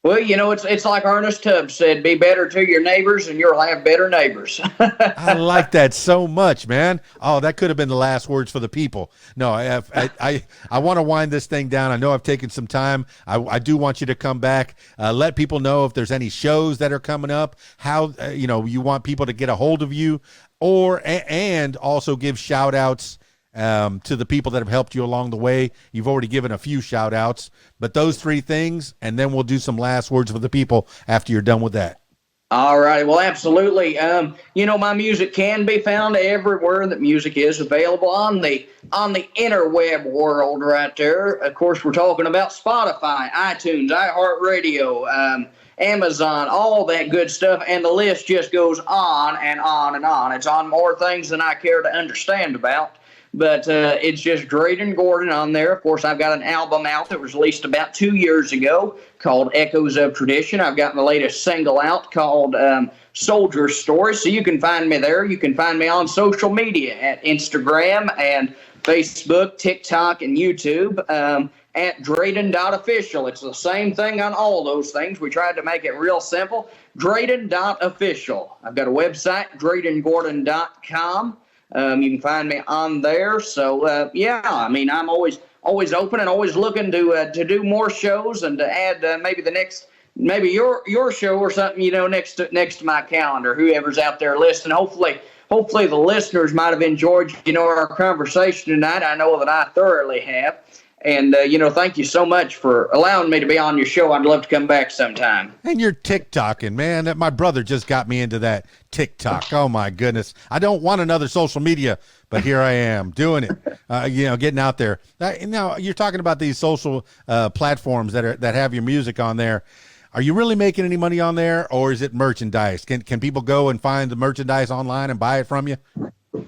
Well, it's like Ernest Tubbs said, be better to your neighbors and you'll have better neighbors. I like that so much, man. Oh, that could have been the last words for the people. No, I want to wind this thing down. I know I've taken some time. I do want you to come back. Let people know if there's any shows that are coming up, how, you want people to get a hold of you, and also give shout outs to the people that have helped you along the way. You've already given a few shout outs, but those three things, and then we'll do some last words for the people after you're done with that. All right. Well, absolutely. My music can be found everywhere that music is available on the interweb world right there. Of course, we're talking about Spotify, iTunes, iHeartRadio, Amazon, all that good stuff, and the list just goes on and on and on. It's on more things than I care to understand about. But it's just Dreyden Gordon on there. Of course, I've got an album out that was released about 2 years ago called Echoes of Tradition. I've got my latest single out called Soldier Story. So you can find me there. You can find me on social media at Instagram and Facebook, TikTok, and YouTube at Dreyden.official. It's the same thing on all those things. We tried to make it real simple. Dreyden.official. I've got a website, DreydenGordon.com. You can find me on there. So I'm always open and always looking to do more shows and to add maybe your show or something next to my calendar. Whoever's out there listening, hopefully the listeners might have enjoyed our conversation tonight. I know that I thoroughly have. And, thank you so much for allowing me to be on your show. I'd love to come back sometime. And you're TikToking, man. My brother just got me into that TikTok. Oh, my goodness. I don't want another social media, but here I am doing it, getting out there. Now, you're talking about these social platforms that have your music on there. Are you really making any money on there, or is it merchandise? Can people go and find the merchandise online and buy it from you?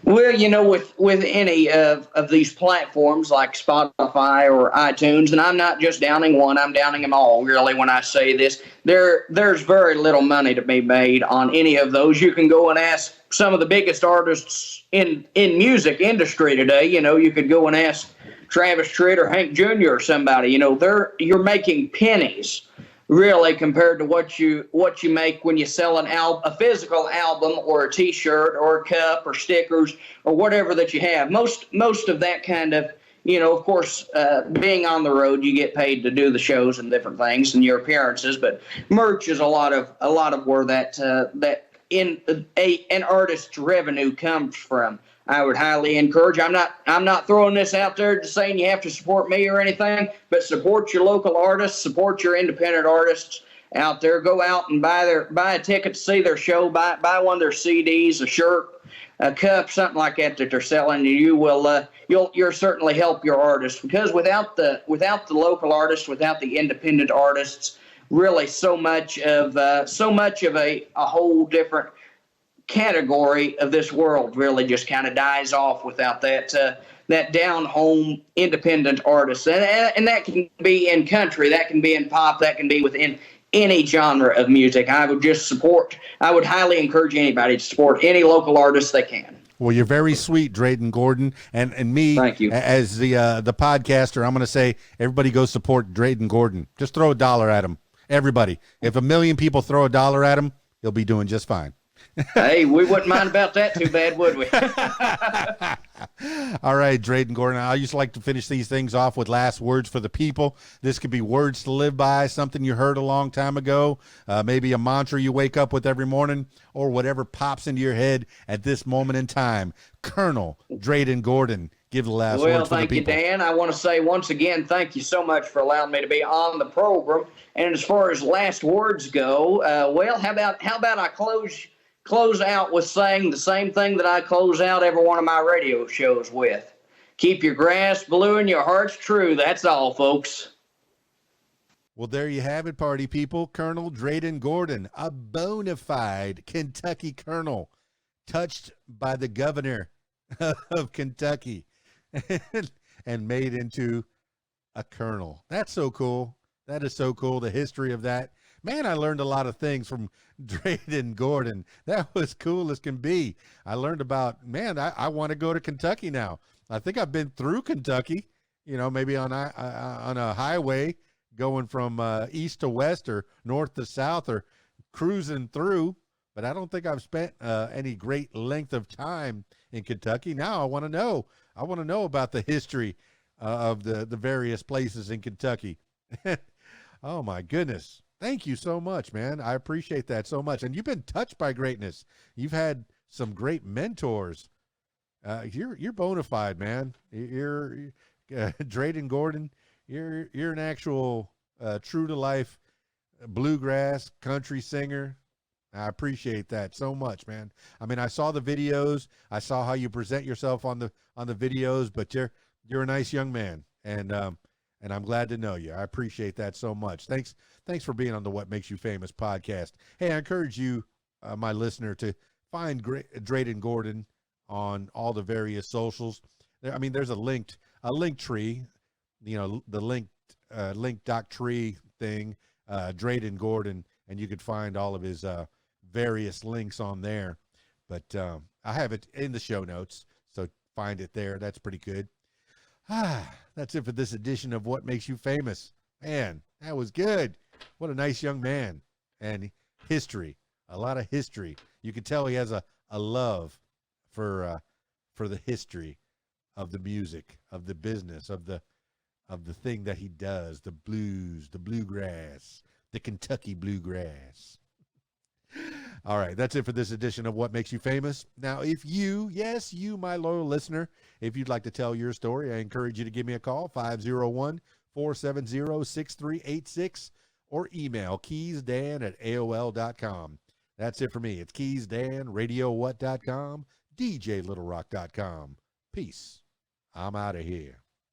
Well, with any of these platforms like Spotify or iTunes, and I'm not just downing one, I'm downing them all, really, when I say this, there's very little money to be made on any of those. You can go and ask some of the biggest artists in music industry today. You could go and ask Travis Tritt or Hank Jr. or somebody. You're making pennies, really, compared to what you make when you sell a physical album or a T-shirt or a cup or stickers or whatever that you have. Most of that kind of, of course, being on the road, you get paid to do the shows and different things and your appearances. But merch is a lot of where that an artist's revenue comes from. I would highly encourage. I'm not throwing this out there to saying you have to support me or anything, but support your local artists, support your independent artists out there. Go out and buy a ticket to see their show, buy one of their CDs, a shirt, a cup, something like that they're selling. You will you'll certainly help your artists, because without the local artists, without the independent artists, really so much of a whole different category of this world really just kind of dies off without that down home independent artist, and that can be in country, that can be in pop, that can be within any genre of music. I would highly encourage anybody to support any local artist they can. Well, you're very sweet, Dreyden Gordon, and me, thank you. As the podcaster, I'm going to say everybody go support Dreyden Gordon. Just throw $1 at him, everybody. If 1 million people throw $1 at him, he'll be doing just fine. Hey, we wouldn't mind about that too bad, would we? All right, Dreyden Gordon. I used to like to finish these things off with last words for the people. This could be words to live by, something you heard a long time ago, maybe a mantra you wake up with every morning, or whatever pops into your head at this moment in time. Colonel Dreyden Gordon, give the last words for the people. Well, thank you, Dan. I want to say once again, thank you so much for allowing me to be on the program. And as far as last words go, how about I close out with saying the same thing that I close out every one of my radio shows with. Keep your grass blue and your hearts true. That's all, folks. Well, there you have it, party people. Colonel Dreyden Gordon, a bona fide Kentucky colonel, touched by the governor of Kentucky and made into a colonel. That's so cool. That is so cool, the history of that. Man, I learned a lot of things from Dreyden Gordon. That was cool as can be. I learned about, I want to go to Kentucky now. I think I've been through Kentucky, maybe on a highway going from east to west or north to south or cruising through, but I don't think I've spent any great length of time in Kentucky. Now I want to know. I want to know about the history of the various places in Kentucky. Oh, my goodness. Thank you so much, man. I appreciate that so much. And you've been touched by greatness. You've had some great mentors. You're bona fide, man. You're Dreyden Gordon. You're an actual true to life bluegrass country singer. I appreciate that so much, man. I mean, I saw the videos. I saw how you present yourself on the videos, but you're a nice young man, and I'm glad to know you. I appreciate that so much. Thanks for being on the What Makes You Famous podcast. Hey, I encourage you, my listener, to find Dreyden Gordon on all the various socials. I mean, there's a link tree, you know, the link.tree thing, Dreyden Gordon, and you could find all of his various links on there. But I have it in the show notes, so find it there. That's pretty good. That's it for this edition of What Makes You Famous. Man, that was good. What a nice young man. And history, a lot of history. You can tell he has a love for the history of the music, of the business, of the thing that he does, the blues, the bluegrass, the Kentucky bluegrass. All right, that's it for this edition of What Makes You Famous. Now, if you, yes, you, my loyal listener, if you'd like to tell your story, I encourage you to give me a call, 501-470-6386, or email keysdan@aol.com. That's it for me. It's KeysDAN, RadioWhat.com, DJLittleRock.com. Peace. I'm out of here.